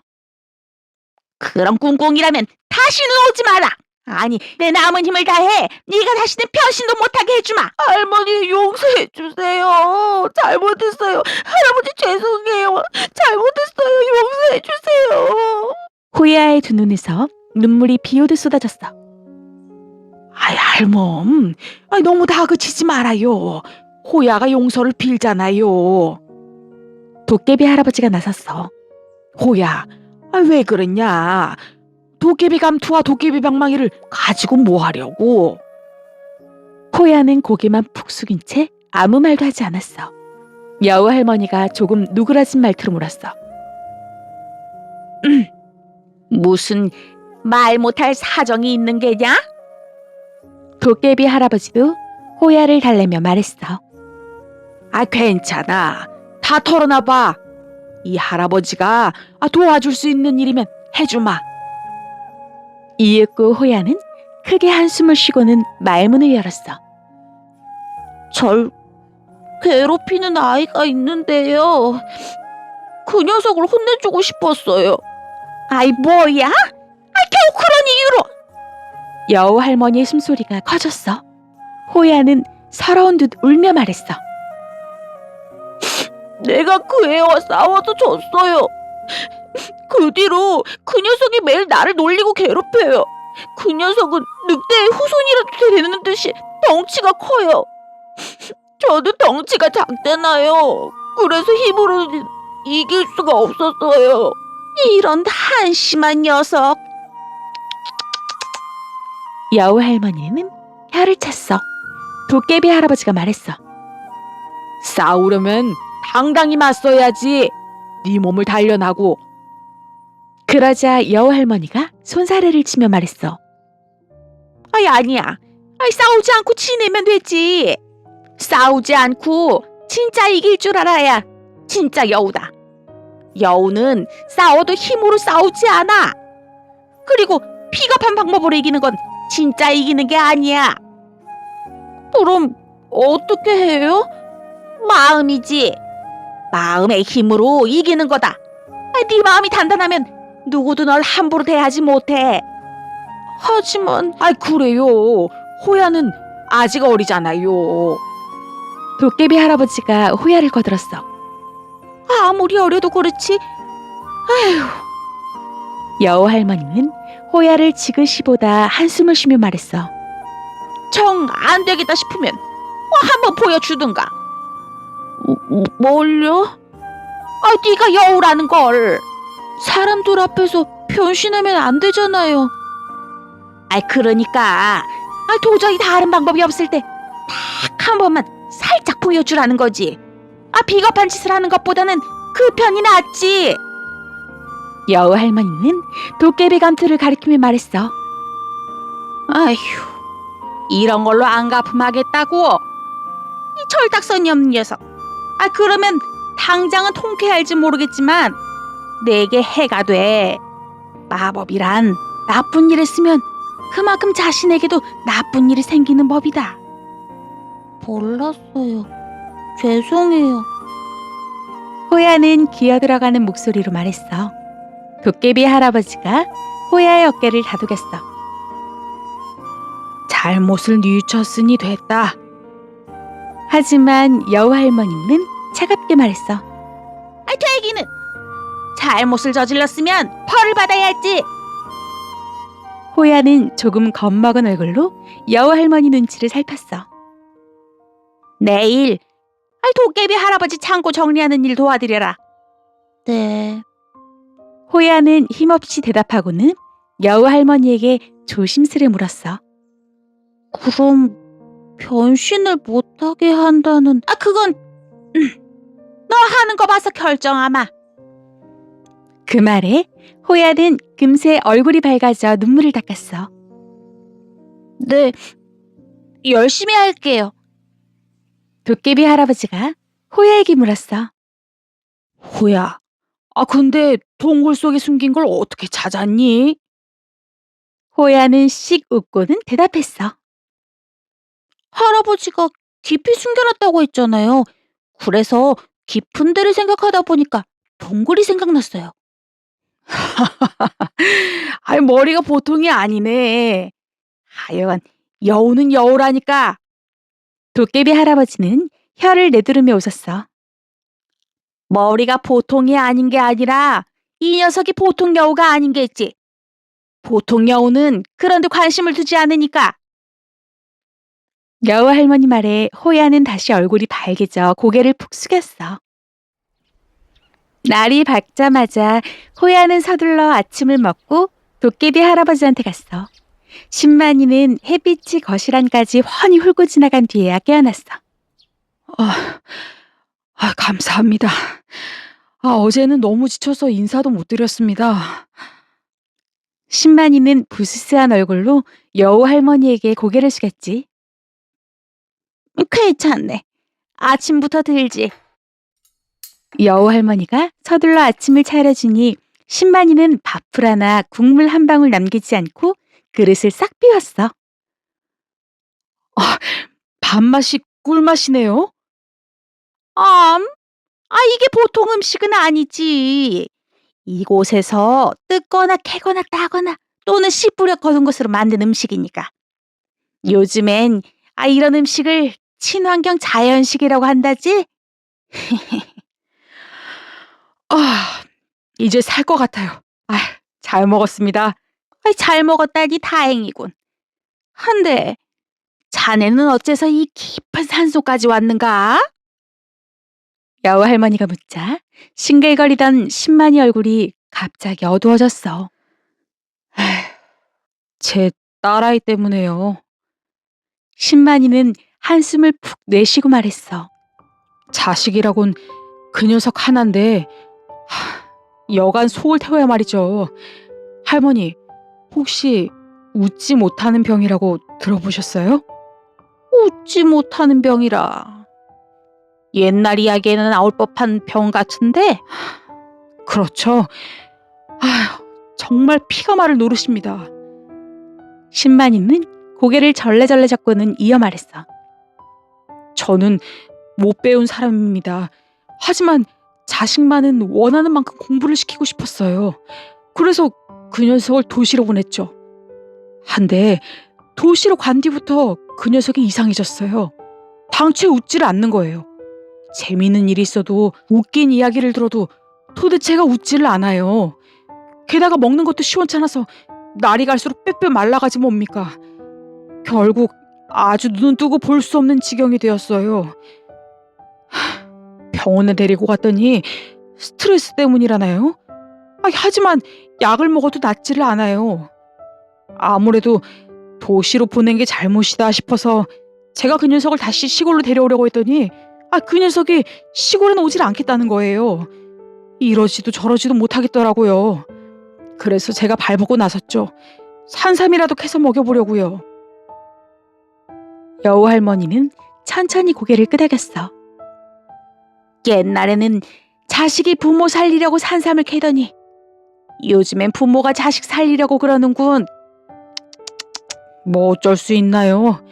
그런 꿍꿍이라면 다시는 오지 마라. 아니, 내 남은 힘을 다해. 네가 다시는 변신도 못하게 해주마. 할머니 용서해 주세요. 잘못했어요. 할아버지 죄송해요. 잘못했어요. 용서해 주세요. 호야의 두 눈에서 눈물이 비오듯 쏟아졌어. 아이 할멈, 너무 다그치지 말아요. 호야가 용서를 빌잖아요. 도깨비 할아버지가 나섰어. 호야, 왜 그랬냐? 도깨비 감투와 도깨비 방망이를 가지고 뭐 하려고? 호야는 고개만 푹 숙인 채 아무 말도 하지 않았어. 여우 할머니가 조금 누그러진 말투로 물었어. 무슨 말 못할 사정이 있는 게냐? 도깨비 할아버지도 호야를 달래며 말했어. 괜찮아. 다 털어놔봐. 이 할아버지가 도와줄 수 있는 일이면 해주마. 이윽고 호야는 크게 한숨을 쉬고는 말문을 열었어. 절 괴롭히는 아이가 있는데요. 그 녀석을 혼내주고 싶었어요. 아이 뭐야? 겨우 그런 이유로. 여우 할머니의 숨소리가 커졌어. 호야는 서러운 듯 울며 말했어. 내가 그 애와 싸워서 졌어요. 그 뒤로 그 녀석이 매일 나를 놀리고 괴롭혀요. 그 녀석은 늑대의 후손이라도 되는 듯이 덩치가 커요. 저도 덩치가 작잖아요. 그래서 힘으로 이길 수가 없었어요. 이런 한심한 녀석. 여우 할머니는 혀를 찼어. 도깨비 할아버지가 말했어. 싸우려면 당당히 맞서야지. 네 몸을 단련하고. 그러자 여우 할머니가 손사래를 치며 말했어. 아니야. 싸우지 않고 지내면 되지. 싸우지 않고 진짜 이길 줄 알아야 진짜 여우다. 여우는 싸워도 힘으로 싸우지 않아. 그리고 비겁한 방법으로 이기는 건 진짜 이기는 게 아니야. 그럼 어떻게 해요? 마음이지. 마음의 힘으로 이기는 거다. 네 마음이 단단하면 누구도 널 함부로 대하지 못해. 하지만 그래요. 호야는 아직 어리잖아요. 도깨비 할아버지가 호야를 거들었어. 아무리 어려도 그렇지. 여우 할머니는 호야를 지그시보다 한숨을 쉬며 말했어. 정 안 되겠다 싶으면 한번 보여주든가. 뭘요? 네가 여우라는 걸. 사람들 앞에서 변신하면 안 되잖아요. 그러니까 도저히 다른 방법이 없을 때 딱 한 번만 살짝 보여주라는 거지. 비겁한 짓을 하는 것보다는 그 편이 낫지. 여우 할머니는 도깨비 감투를 가리키며 말했어. 아휴, 이런 걸로 안 갚음하겠다고. 이 철딱선이 없는 녀석. 그러면 당장은 통쾌할지 모르겠지만 내게 해가 돼. 마법이란 나쁜 일에 쓰면 그만큼 자신에게도 나쁜 일이 생기는 법이다. 몰랐어요. 죄송해요. 호야는 기어들어가는 목소리로 말했어. 도깨비 할아버지가 호야의 어깨를 다독였어. 잘못을 뉘우쳤으니 됐다. 하지만 여우 할머니는 차갑게 말했어. 되기는 잘못을 저질렀으면 벌을 받아야 했지. 호야는 조금 겁먹은 얼굴로 여우 할머니 눈치를 살폈어. 내일 도깨비 할아버지 창고 정리하는 일 도와드려라. 네. 호야는 힘없이 대답하고는 여우 할머니에게 조심스레 물었어. 그럼 변신을 못하게 한다는... 그건 너 하는 거 봐서 결정하마. 그 말에 호야는 금세 얼굴이 밝아져 눈물을 닦았어. 네, 열심히 할게요. 도깨비 할아버지가 호야에게 물었어. 호야, 근데 동굴 속에 숨긴 걸 어떻게 찾았니? 호야는 씩 웃고는 대답했어. 할아버지가 깊이 숨겨놨다고 했잖아요. 그래서 깊은 데를 생각하다 보니까 동굴이 생각났어요. 머리가 보통이 아니네. 하여간 여우는 여우라니까. 도깨비 할아버지는 혀를 내두르며 웃었어. 머리가 보통이 아닌 게 아니라 이 녀석이 보통 여우가 아닌 게지. 보통 여우는 그런 데 관심을 두지 않으니까. 여우 할머니 말에 호야는 다시 얼굴이 밝아져 고개를 푹 숙였어. 날이 밝자마자 호야는 서둘러 아침을 먹고 도깨비 할아버지한테 갔어. 신만이는 햇빛이 거실 안까지 훤히 훑고 지나간 뒤에야 깨어났어. 감사합니다. 어제는 너무 지쳐서 인사도 못 드렸습니다. 신만이는 부스스한 얼굴로 여우 할머니에게 고개를 숙였지. 괜찮네. 아침부터 들지. 여우 할머니가 서둘러 아침을 차려주니 신만이는 밥풀 하나 국물 한 방울 남기지 않고 그릇을 싹 비웠어. 밥맛이 꿀맛이네요. 이게 보통 음식은 아니지. 이곳에서 뜯거나 캐거나 따거나 또는 씨 뿌려 거둔 것으로 만든 음식이니까. 요즘엔 이런 음식을 친환경 자연식이라고 한다지? 이제 살 것 같아요. 잘 먹었습니다. 잘 먹었다니 다행이군. 한데 자네는 어째서 이 깊은 산속까지 왔는가? 여우 할머니가 묻자 싱글거리던 신만이 얼굴이 갑자기 어두워졌어. 제 딸아이 때문에요. 신만이는 한숨을 푹 내쉬고 말했어. 자식이라곤 그 녀석 하나인데 여간 속을 태워야 말이죠. 할머니, 혹시 웃지 못하는 병이라고 들어보셨어요? 웃지 못하는 병이라. 옛날 이야기에는 나올 법한 병 같은데? 그렇죠. 정말 피가 마를 노릇입니다. 신만이는 고개를 절레절레 잡고는 이어 말했어. 저는 못 배운 사람입니다. 하지만 자식만은 원하는 만큼 공부를 시키고 싶었어요. 그래서 그 녀석을 도시로 보냈죠. 한데 도시로 간 뒤부터 그 녀석이 이상해졌어요. 당최 웃지를 않는 거예요. 재미있는 일이 있어도 웃긴 이야기를 들어도 도대체가 웃지를 않아요. 게다가 먹는 것도 시원찮아서 날이 갈수록 빼빼 말라가지 뭡니까. 결국 아주 눈 뜨고 볼 수 없는 지경이 되었어요. 병원에 데리고 갔더니 스트레스 때문이라나요? 하지만 약을 먹어도 낫지를 않아요. 아무래도 도시로 보낸 게 잘못이다 싶어서 제가 그 녀석을 다시 시골로 데려오려고 했더니 그 녀석이 시골은 오질 않겠다는 거예요. 이러지도 저러지도 못하겠더라고요. 그래서 제가 발벗고 나섰죠. 산삼이라도 캐서 먹여보려고요. 여우 할머니는 천천히 고개를 끄덕였어. 옛날에는 자식이 부모 살리려고 산삼을 캐더니 요즘엔 부모가 자식 살리려고 그러는군. 뭐 어쩔 수 있나요?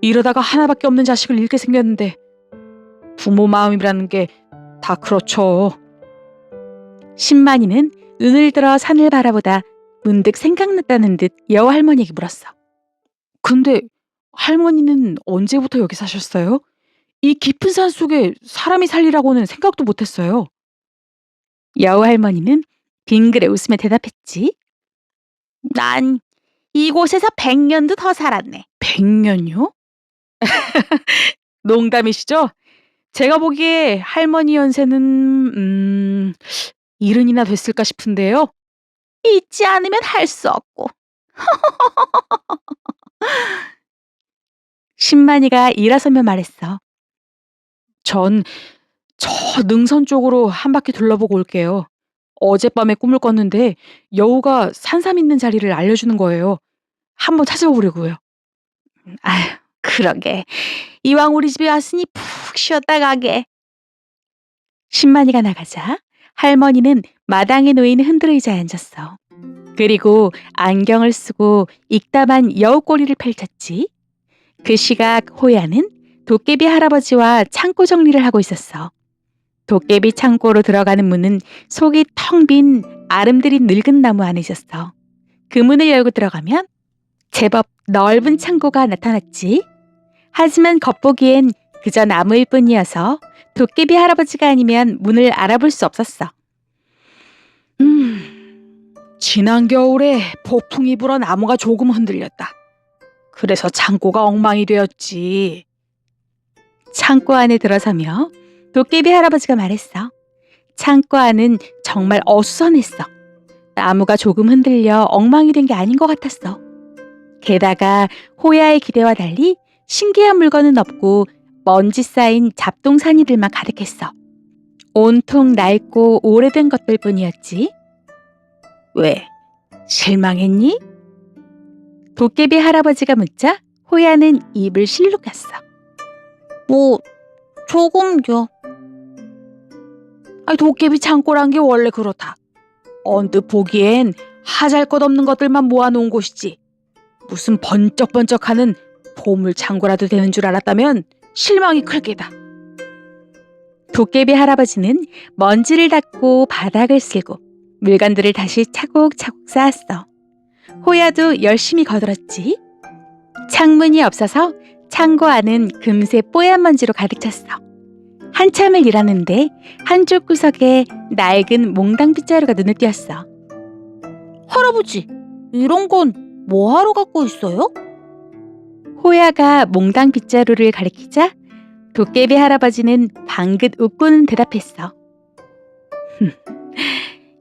이러다가 하나밖에 없는 자식을 잃게 생겼는데 부모 마음이라는 게 다 그렇죠. 신만이는 눈을 들어 산을 바라보다 문득 생각났다는 듯 여우 할머니에게 물었어. 근데 할머니는 언제부터 여기 사셨어요? 이 깊은 산 속에 사람이 살리라고는 생각도 못했어요. 여우 할머니는 빙그레 웃으며 대답했지. 난 이곳에서 100년도 더 살았네. 100년요? 농담이시죠? 제가 보기에 할머니 연세는 70이나 됐을까 싶은데요. 잊지 않으면 할 수 없고. 신만이가 일어서며 말했어. 전 저 능선 쪽으로 한 바퀴 둘러보고 올게요. 어젯밤에 꿈을 꿨는데 여우가 산삼 있는 자리를 알려주는 거예요. 한번 찾아보려고요. 그러게. 이왕 우리 집에 왔으니 푹 쉬었다 가게. 신만이가 나가자 할머니는 마당에 놓인 흔들의자에 앉았어. 그리고 안경을 쓰고 익다만 여우꼬리를 펼쳤지. 그 시각 호야는 도깨비 할아버지와 창고 정리를 하고 있었어. 도깨비 창고로 들어가는 문은 속이 텅 빈 아름드린 늙은 나무 안에 있었어. 그 문을 열고 들어가면 제법 넓은 창고가 나타났지. 하지만 겉보기엔 그저 나무일 뿐이어서 도깨비 할아버지가 아니면 문을 알아볼 수 없었어. 지난 겨울에 폭풍이 불어 나무가 조금 흔들렸다. 그래서 창고가 엉망이 되었지. 창고 안에 들어서며 도깨비 할아버지가 말했어. 창고 안은 정말 어수선했어. 나무가 조금 흔들려 엉망이 된 게 아닌 것 같았어. 게다가 호야의 기대와 달리 신기한 물건은 없고 먼지 쌓인 잡동사니들만 가득했어. 온통 낡고 오래된 것들 뿐이었지. 왜? 실망했니? 도깨비 할아버지가 묻자 호야는 입을 실룩했어. 뭐 조금요. 도깨비 창고란 게 원래 그렇다. 언뜻 보기엔 하잘것없는 것들만 모아놓은 곳이지. 무슨 번쩍번쩍하는 보물 창고라도 되는 줄 알았다면 실망이 클 게다. 도깨비 할아버지는 먼지를 닦고 바닥을 쓸고 물건들을 다시 차곡차곡 쌓았어. 호야도 열심히 거들었지. 창문이 없어서 창고 안은 금세 뽀얀 먼지로 가득 찼어. 한참을 일하는데 한쪽 구석에 낡은 몽당 빗자루가 눈에 띄었어. 할아버지, 이런 건 뭐하러 갖고 있어요? 호야가 몽당 빗자루를 가리키자 도깨비 할아버지는 방긋 웃고는 대답했어.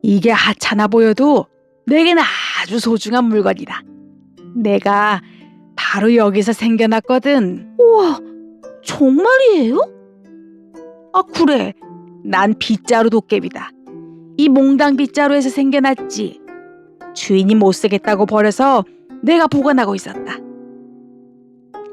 이게 하찮아 보여도 내겐 아주 소중한 물건이다. 내가 바로 여기서 생겨났거든. 우와, 정말이에요? 그래. 난 빗자루 도깨비다. 이 몽당 빗자루에서 생겨났지. 주인이 못 쓰겠다고 버려서 내가 보관하고 있었다.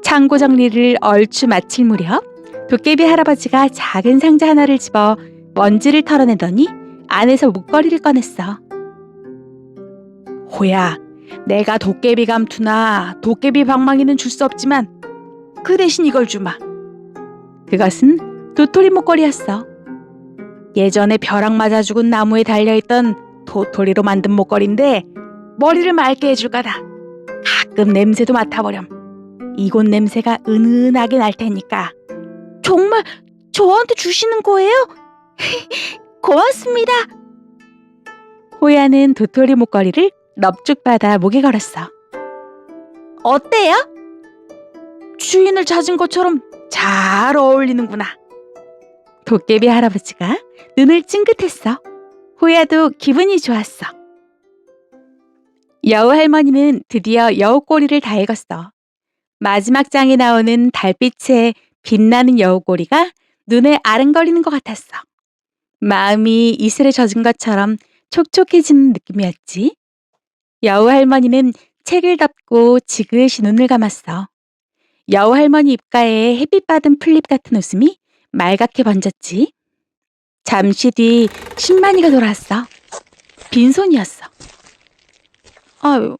창고 정리를 얼추 마칠 무렵 도깨비 할아버지가 작은 상자 하나를 집어 먼지를 털어내더니 안에서 목걸이를 꺼냈어. 호야, 내가 도깨비 감투나 도깨비 방망이는 줄 수 없지만 그 대신 이걸 주마. 그것은 도토리 목걸이였어. 예전에 벼락 맞아 죽은 나무에 달려있던 도토리로 만든 목걸이인데 머리를 맑게 해줄 거다. 가끔 냄새도 맡아보렴. 이곳 냄새가 은은하게 날 테니까. 정말 저한테 주시는 거예요? 고맙습니다. 호야는 도토리 목걸이를 넙죽받아 목에 걸었어. 어때요? 주인을 찾은 것처럼 잘 어울리는구나. 도깨비 할아버지가 눈을 찡긋했어. 호야도 기분이 좋았어. 여우 할머니는 드디어 여우꼬리를 다 읽었어. 마지막 장에 나오는 달빛에 빛나는 여우꼬리가 눈에 아른거리는 것 같았어. 마음이 이슬에 젖은 것처럼 촉촉해지는 느낌이었지. 여우 할머니는 책을 덮고 지그시 눈을 감았어. 여우 할머니 입가에 햇빛 받은 풀잎 같은 웃음이 말갛게 번졌지. 잠시 뒤 신만이가 돌아왔어. 빈손이었어. 아유,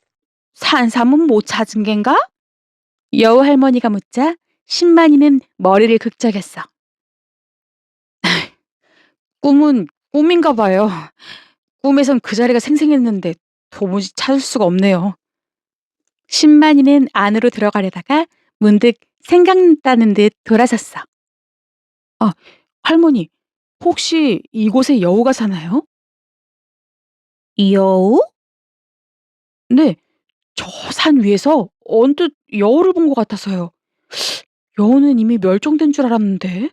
산삼은 못 찾은 겐가? 여우 할머니가 묻자 신만이는 머리를 극적였어. 꿈은 꿈인가 봐요. 꿈에선 그 자리가 생생했는데 도무지 찾을 수가 없네요. 신만이는 안으로 들어가려다가 문득 생각났다는 듯 돌아섰어. 할머니, 혹시 이곳에 여우가 사나요? 여우? 네, 저 산 위에서 언뜻 여우를 본 것 같아서요. 여우는 이미 멸종된 줄 알았는데.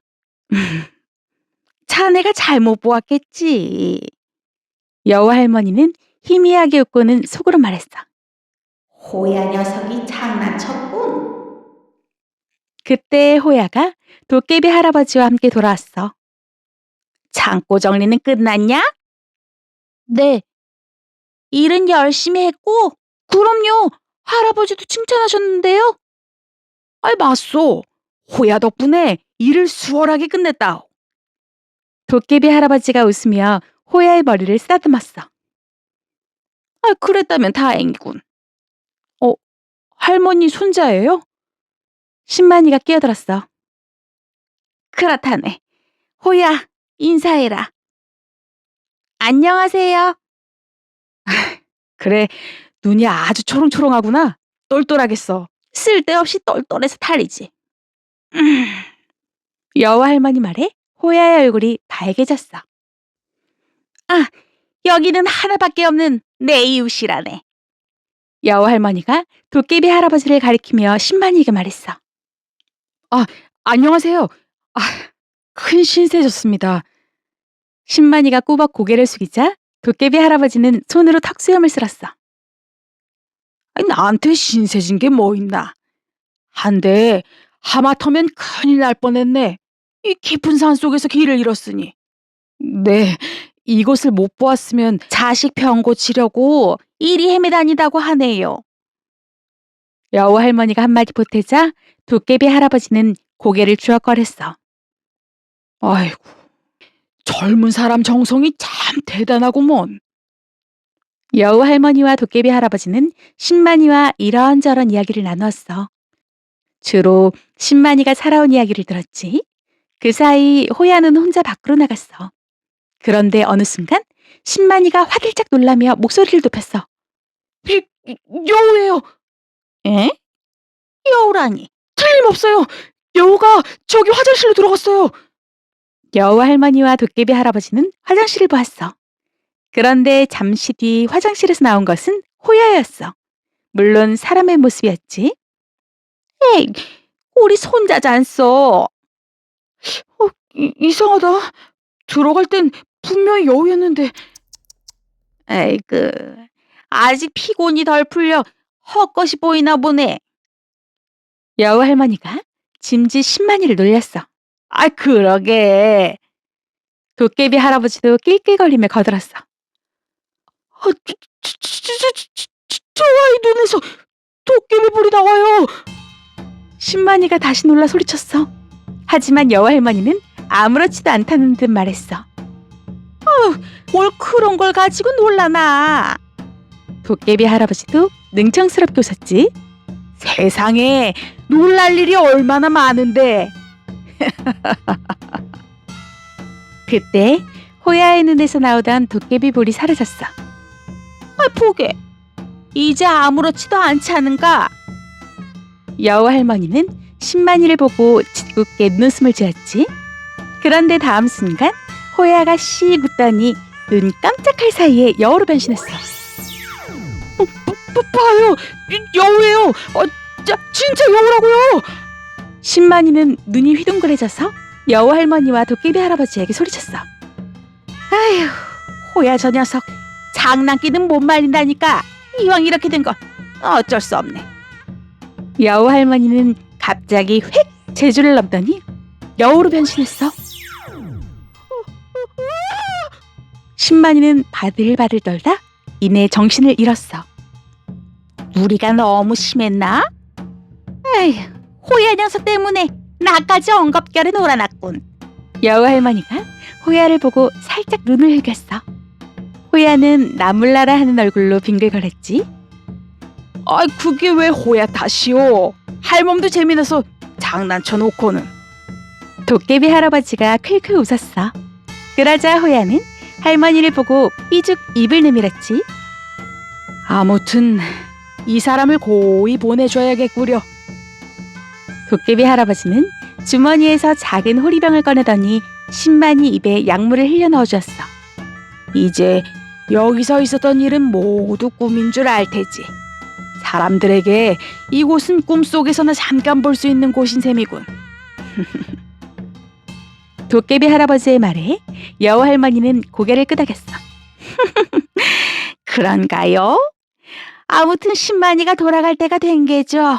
자네가 잘못 보았겠지. 여우 할머니는 희미하게 웃고는 속으로 말했어. 호야 녀석이 장난쳤군. 그때 호야가 도깨비 할아버지와 함께 돌아왔어. 창고 정리는 끝났냐? 네. 일은 열심히 했고, 그럼요, 할아버지도 칭찬하셨는데요. 맞소. 호야 덕분에 일을 수월하게 끝냈다. 도깨비 할아버지가 웃으며 호야의 머리를 쓰다듬었어. 그랬다면 다행이군. 할머니 손자예요? 신만이가 끼어들었어. 그렇다네. 호야, 인사해라. 안녕하세요. 그래, 눈이 아주 초롱초롱하구나. 똘똘하겠어. 쓸데없이 똘똘해서 탈이지. 여우 할머니 말에 호야의 얼굴이 밝아졌어. 아, 여기는 하나밖에 없는 내 이웃이라네. 여우 할머니가 도깨비 할아버지를 가리키며 신만이에게 말했어. 안녕하세요. 큰 신세졌습니다. 신만이가 꾸벅 고개를 숙이자 도깨비 할아버지는 손으로 턱수염을 쓸었어. 아니, 나한테 신세진 게 뭐 있나? 한데 하마터면 큰일 날 뻔했네. 이 깊은 산 속에서 길을 잃었으니. 네, 이곳을 못 보았으면 자식 병 고치려고 이리 헤매다니다고 하네요. 여우 할머니가 한마디 보태자 도깨비 할아버지는 고개를 주걱거렸어. 아이고, 젊은 사람 정성이 참 대단하구먼. 여우 할머니와 도깨비 할아버지는 신만이와 이런저런 이야기를 나누었어. 주로 신만이가 살아온 이야기를 들었지. 그 사이 호야는 혼자 밖으로 나갔어. 그런데 어느 순간 신만이가 화들짝 놀라며 목소리를 높였어. 여우예요. 에? 여우라니. 틀림없어요. 여우가 저기 화장실로 들어갔어요. 여우 할머니와 도깨비 할아버지는 화장실을 보았어. 그런데 잠시 뒤 화장실에서 나온 것은 호야였어. 물론 사람의 모습이었지. 에이, 우리 손자지 않소. 이상하다. 들어갈 땐 분명히 여우였는데. 에이그, 아직 피곤이 덜 풀려 헛것이 보이나 보네. 여우 할머니가 짐짓 신만이를 놀렸어. 그러게. 도깨비 할아버지도 낄낄거리며 거들었어. 저 아이 눈에서 도깨비 불이 나와요. 신만이가 다시 놀라 소리쳤어. 하지만 여우 할머니는 아무렇지도 않다는 듯 말했어. 뭘 그런 걸 가지고 놀라나. 도깨비 할아버지도 능청스럽게 웃었지. 세상에 놀랄 일이 얼마나 많은데. 그때 호야의 눈에서 나오던 도깨비 볼이 사라졌어. 보게. 이제 아무렇지도 않지 않은가? 여우 할머니는 신만이를 보고 짓궂게 눈웃음을 지었지. 그런데 다음 순간 호야가 씩 웃더니 눈 깜짝할 사이에 여우로 변신했어. 봐요. 여우예요. 진짜 여우라고요. 신만이는 눈이 휘둥그레져서 여우 할머니와 도깨비 할아버지에게 소리쳤어. 아휴, 호야 저 녀석 장난기는 못 말린다니까. 이왕 이렇게 된 거 어쩔 수 없네. 여우 할머니는 갑자기 획 제주를 넘더니 여우로 변신했어. 신만이는 바들바들 떨다 이내 정신을 잃었어. 우리가 너무 심했나? 에휴, 호야 녀석 때문에 나까지 엉겁결에 놀아놨군. 여우 할머니가 호야를 보고 살짝 눈을 흘겼어. 호야는 나몰라라 하는 얼굴로 빙글거렸지. 그게 왜 호야 탓이오? 할멈도 재미나서 장난쳐 놓고는. 도깨비 할아버지가 클클 웃었어. 그러자 호야는 할머니를 보고 삐죽 입을 내밀었지. 아무튼 이 사람을 고이 보내줘야겠구려. 도깨비 할아버지는 주머니에서 작은 호리병을 꺼내더니 신만이 입에 약물을 흘려 넣어주었어. 이제 여기서 있었던 일은 모두 꿈인 줄 알 테지. 사람들에게 이곳은 꿈속에서나 잠깐 볼 수 있는 곳인 셈이군. 도깨비 할아버지의 말에 여우 할머니는 고개를 끄덕였어. 그런가요? 아무튼 신만이가 돌아갈 때가 된 게죠.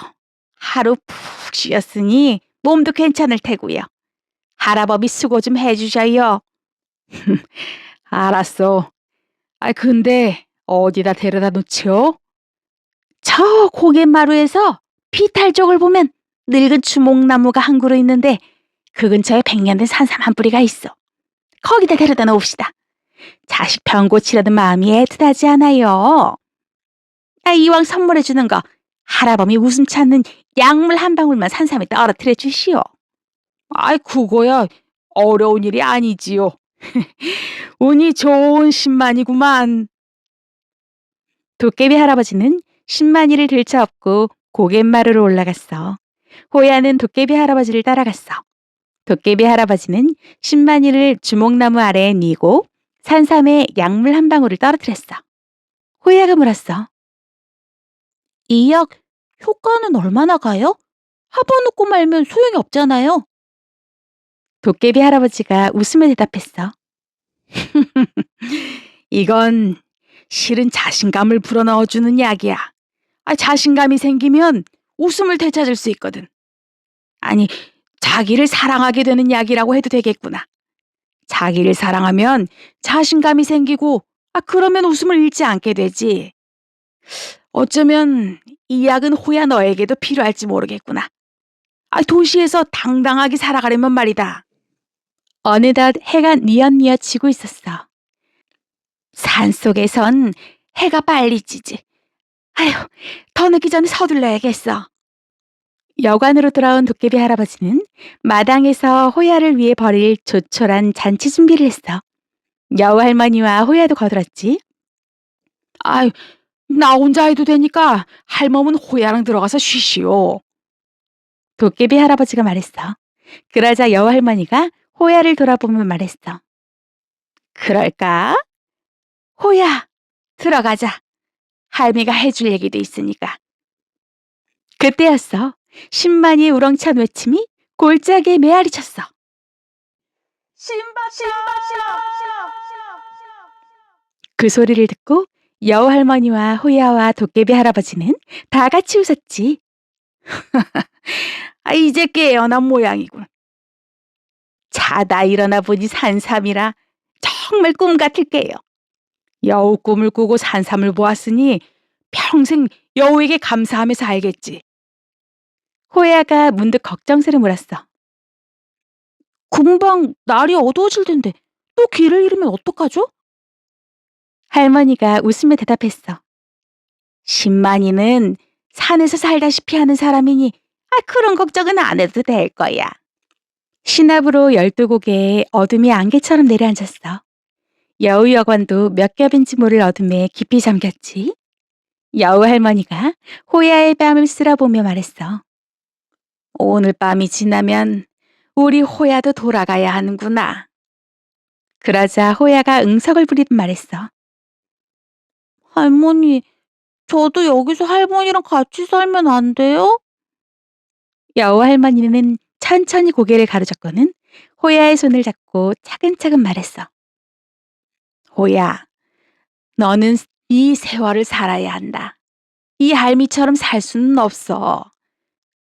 하루 푹 쉬었으니 몸도 괜찮을 테고요. 할아버지 수고 좀 해주셔요. 알았어. 근데 어디다 데려다 놓지요? 저 고갯마루에서 비탈 쪽을 보면 늙은 주목나무가 한 그루 있는데 그 근처에 100년 된 산삼 한 뿌리가 있어. 거기다 데려다 놓읍시다. 자식 병 고치려는 마음이 애틋하지 않아요. 이왕 선물해 주는 거 할아버지 웃음 찾는 약물 한 방울만 산삼에 떨어뜨려 주시오. 그거야 어려운 일이 아니지요. 운이 좋은 신만이구만. 도깨비 할아버지는 신만이를 들쳐업고 고갯마루로 올라갔어. 호야는 도깨비 할아버지를 따라갔어. 도깨비 할아버지는 신만이를 주목나무 아래에 뉘고 산삼에 약물 한 방울을 떨어뜨렸어. 호야가 물었어. 이 약 효과는 얼마나 가요? 합어놓고 말면 소용이 없잖아요. 도깨비 할아버지가 웃으며 대답했어. 이건 실은 자신감을 불어넣어주는 약이야. 자신감이 생기면 웃음을 되찾을 수 있거든. 아니, 자기를 사랑하게 되는 약이라고 해도 되겠구나. 자기를 사랑하면 자신감이 생기고, 그러면 웃음을 잃지 않게 되지. 어쩌면 이 약은 호야 너에게도 필요할지 모르겠구나. 도시에서 당당하게 살아가려면 말이다. 어느덧 해가 뉘엿뉘엿 지고 있었어. 산속에선 해가 빨리 지지. 더 늦기 전에 서둘러야겠어. 여관으로 돌아온 도깨비 할아버지는 마당에서 호야를 위해 벌일 조촐한 잔치 준비를 했어. 여우 할머니와 호야도 거들었지. 나 혼자 해도 되니까 할멈은 호야랑 들어가서 쉬시오. 도깨비 할아버지가 말했어. 그러자 여우 할머니가 호야를 돌아보며 말했어. 그럴까? 호야, 들어가자. 할미가 해줄 얘기도 있으니까. 그때였어. 신만이의 우렁찬 외침이 골짜기에 메아리 쳤어. 그 소리를 듣고 여우 할머니와 호야와 도깨비 할아버지는 다 같이 웃었지. 이제 깨어난 모양이군. 자다 일어나 보니 산삼이라 정말 꿈 같을게요. 여우 꿈을 꾸고 산삼을 보았으니 평생 여우에게 감사하며 살겠지. 호야가 문득 걱정스레 물었어. 금방 날이 어두워질 텐데 또 길을 잃으면 어떡하죠? 할머니가 웃으며 대답했어. 신만이는 산에서 살다시피 하는 사람이니 그런 걱정은 안 해도 될 거야. 신 앞으로 12고개에 어둠이 안개처럼 내려앉았어. 여우 여관도 몇 겹인지 모를 어둠에 깊이 잠겼지. 여우 할머니가 호야의 뺨을 쓸어보며 말했어. 오늘 밤이 지나면 우리 호야도 돌아가야 하는구나. 그러자 호야가 응석을 부리듯 말했어. 할머니, 저도 여기서 할머니랑 같이 살면 안 돼요? 여우 할머니는 천천히 고개를 가로젓고는 호야의 손을 잡고 차근차근 말했어. 호야, 너는 이 세월을 살아야 한다. 이 할미처럼 살 수는 없어.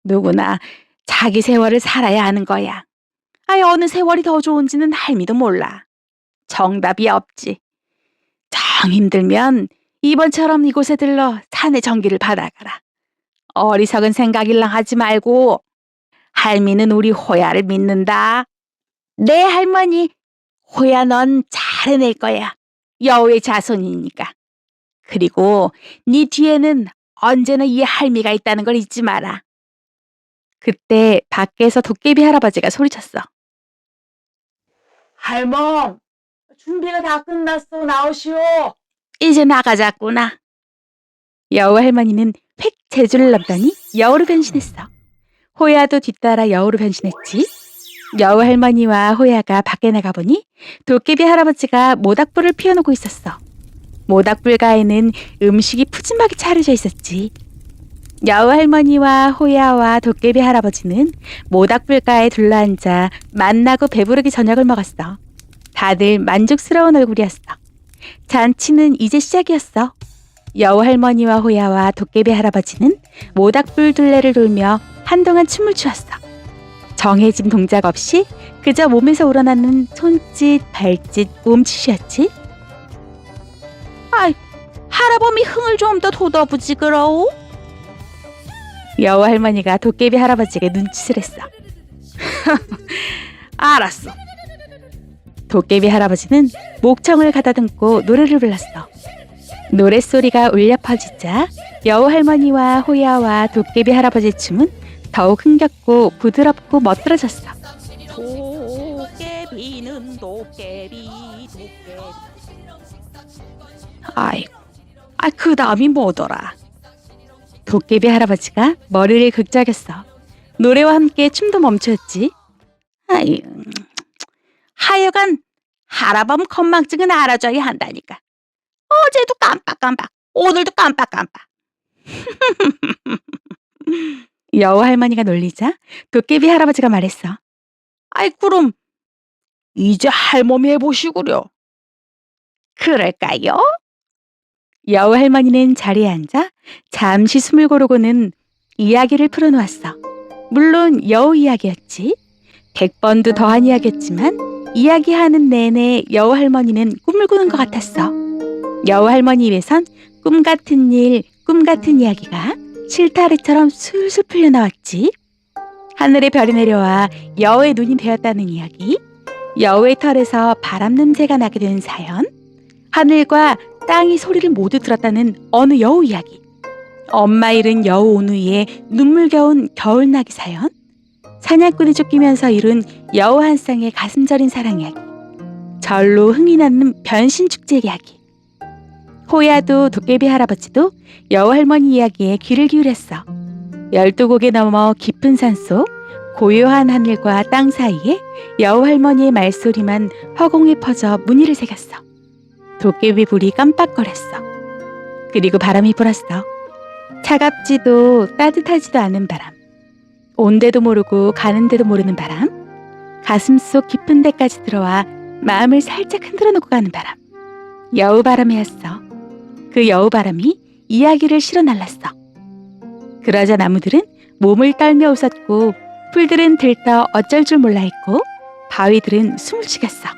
누구나 자기 세월을 살아야 하는 거야. 어느 세월이 더 좋은지는 할미도 몰라. 정답이 없지. 정 힘들면 이번처럼 이곳에 들러 산의 전기를 받아가라. 어리석은 생각일랑 하지 말고 할미는 우리 호야를 믿는다. 네, 할머니. 호야 넌 잘 해낼 거야. 여우의 자손이니까. 그리고 네 뒤에는 언제나 이 할미가 있다는 걸 잊지 마라. 그때 밖에서 도깨비 할아버지가 소리쳤어. 할멈, 준비가 다 끝났어. 나오시오. 이제 나가자꾸나. 여우 할머니는 획 재주를 넘더니 여우로 변신했어. 호야도 뒤따라 여우로 변신했지. 여우 할머니와 호야가 밖에 나가보니 도깨비 할아버지가 모닥불을 피워놓고 있었어. 모닥불가에는 음식이 푸짐하게 차려져 있었지. 여우 할머니와 호야와 도깨비 할아버지는 모닥불가에 둘러앉아 맛나고 배부르게 저녁을 먹었어. 다들 만족스러운 얼굴이었어. 잔치는 이제 시작이었어. 여우 할머니와 호야와 도깨비 할아버지는 모닥불 둘레를 돌며 한동안 춤을 추었어. 정해진 동작 없이 그저 몸에서 우러나는 손짓, 발짓, 몸짓이었지. 할아범이 흥을 좀 더 돋아보지 그러오? 여우 할머니가 도깨비 할아버지에게 눈짓을 했어. 알았어. 도깨비 할아버지는 목청을 가다듬고 노래를 불렀어. 노랫소리가 울려 퍼지자 여우 할머니와 호야와 도깨비 할아버지의 춤은 더욱 흥겹고 부드럽고 멋들어졌어. 도깨비는 도깨비. 아이고, 그 다음이 뭐더라? 도깨비 할아버지가 머리를 극작였어. 노래와 함께 춤도 멈췄지. 아이, 하여간 하라범 건망증은 알아줘야 한다니까. 어제도 깜빡깜빡, 오늘도 깜빡깜빡. 여우 할머니가 놀리자 도깨비 할아버지가 말했어. 아이 그럼 이제 할멈이 해보시구려. 그럴까요? 여우 할머니는 자리에 앉아 잠시 숨을 고르고는 이야기를 풀어놓았어. 물론 여우 이야기였지. 100번도 더한 이야기였지만 이야기하는 내내 여우 할머니는 꿈을 꾸는 것 같았어. 여우 할머니 입에선 꿈 같은 일, 꿈 같은 이야기가 실타래처럼 술술 풀려나왔지. 하늘에 별이 내려와 여우의 눈이 되었다는 이야기, 여우의 털에서 바람 냄새가 나게 된 사연, 하늘과 땅이 소리를 모두 들었다는 어느 여우 이야기, 엄마 잃은 여우 온우이의 눈물겨운 겨울나기 사연, 사냥꾼이 쫓기면서 이룬 여우 한 쌍의 가슴 저린 사랑 이야기, 절로 흥이 나는 변신 축제 이야기. 호야도 도깨비 할아버지도 여우 할머니 이야기에 귀를 기울였어. 12곡에 넘어 깊은 산속, 고요한 하늘과 땅 사이에 여우 할머니의 말소리만 허공에 퍼져 무늬를 새겼어. 도깨비 불이 깜빡거렸어. 그리고 바람이 불었어. 차갑지도 따뜻하지도 않은 바람. 온데도 모르고 가는데도 모르는 바람. 가슴속 깊은 데까지 들어와 마음을 살짝 흔들어 놓고 가는 바람. 여우바람이었어. 그 여우바람이 이야기를 실어 날랐어. 그러자 나무들은 몸을 떨며 웃었고, 풀들은 들떠 어쩔 줄 몰라 했고, 바위들은 숨을 쉬겼어.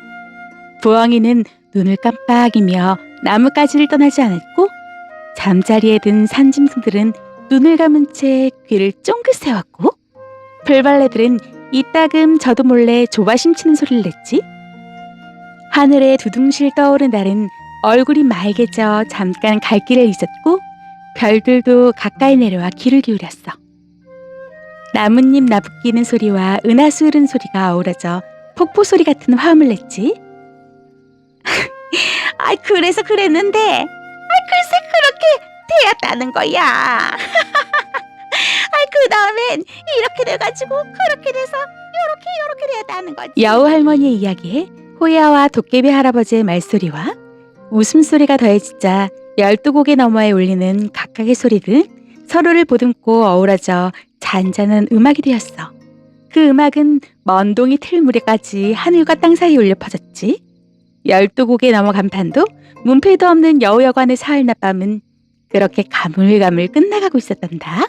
부엉이는 눈을 깜빡이며 나뭇가지를 떠나지 않았고, 잠자리에 든 산짐승들은 눈을 감은 채 귀를 쫑긋 세웠고, 풀벌레들은 이따금 저도 몰래 조바심 치는 소리를 냈지. 하늘에 두둥실 떠오른 달은 얼굴이 맑게져 잠깐 갈 길을 잊었고, 별들도 가까이 내려와 귀를 기울였어. 나뭇잎 나부끼는 소리와 은하수 흐르는 소리가 어우러져 폭포 소리 같은 화음을 냈지. 아이, 그래서 그랬는데, 글쎄 그렇게 되었다는 거야. 아이, 그 다음엔 이렇게 돼가지고 그렇게 돼서 요렇게 되었다는 거지. 여우 할머니의 이야기에 호야와 도깨비 할아버지의 말소리와 웃음소리가 더해지자 12곡의 너머에 울리는 각각의 소리들은 서로를 보듬고 어우러져 잔잔한 음악이 되었어. 그 음악은 먼 동이 틀 무렵까지 하늘과 땅 사이에 울려 퍼졌지. 12곡의 너머 간판도 문패도 없는 여우 여관의 사흘 낮밤은 그렇게 가물가물 끝나가고 있었단다.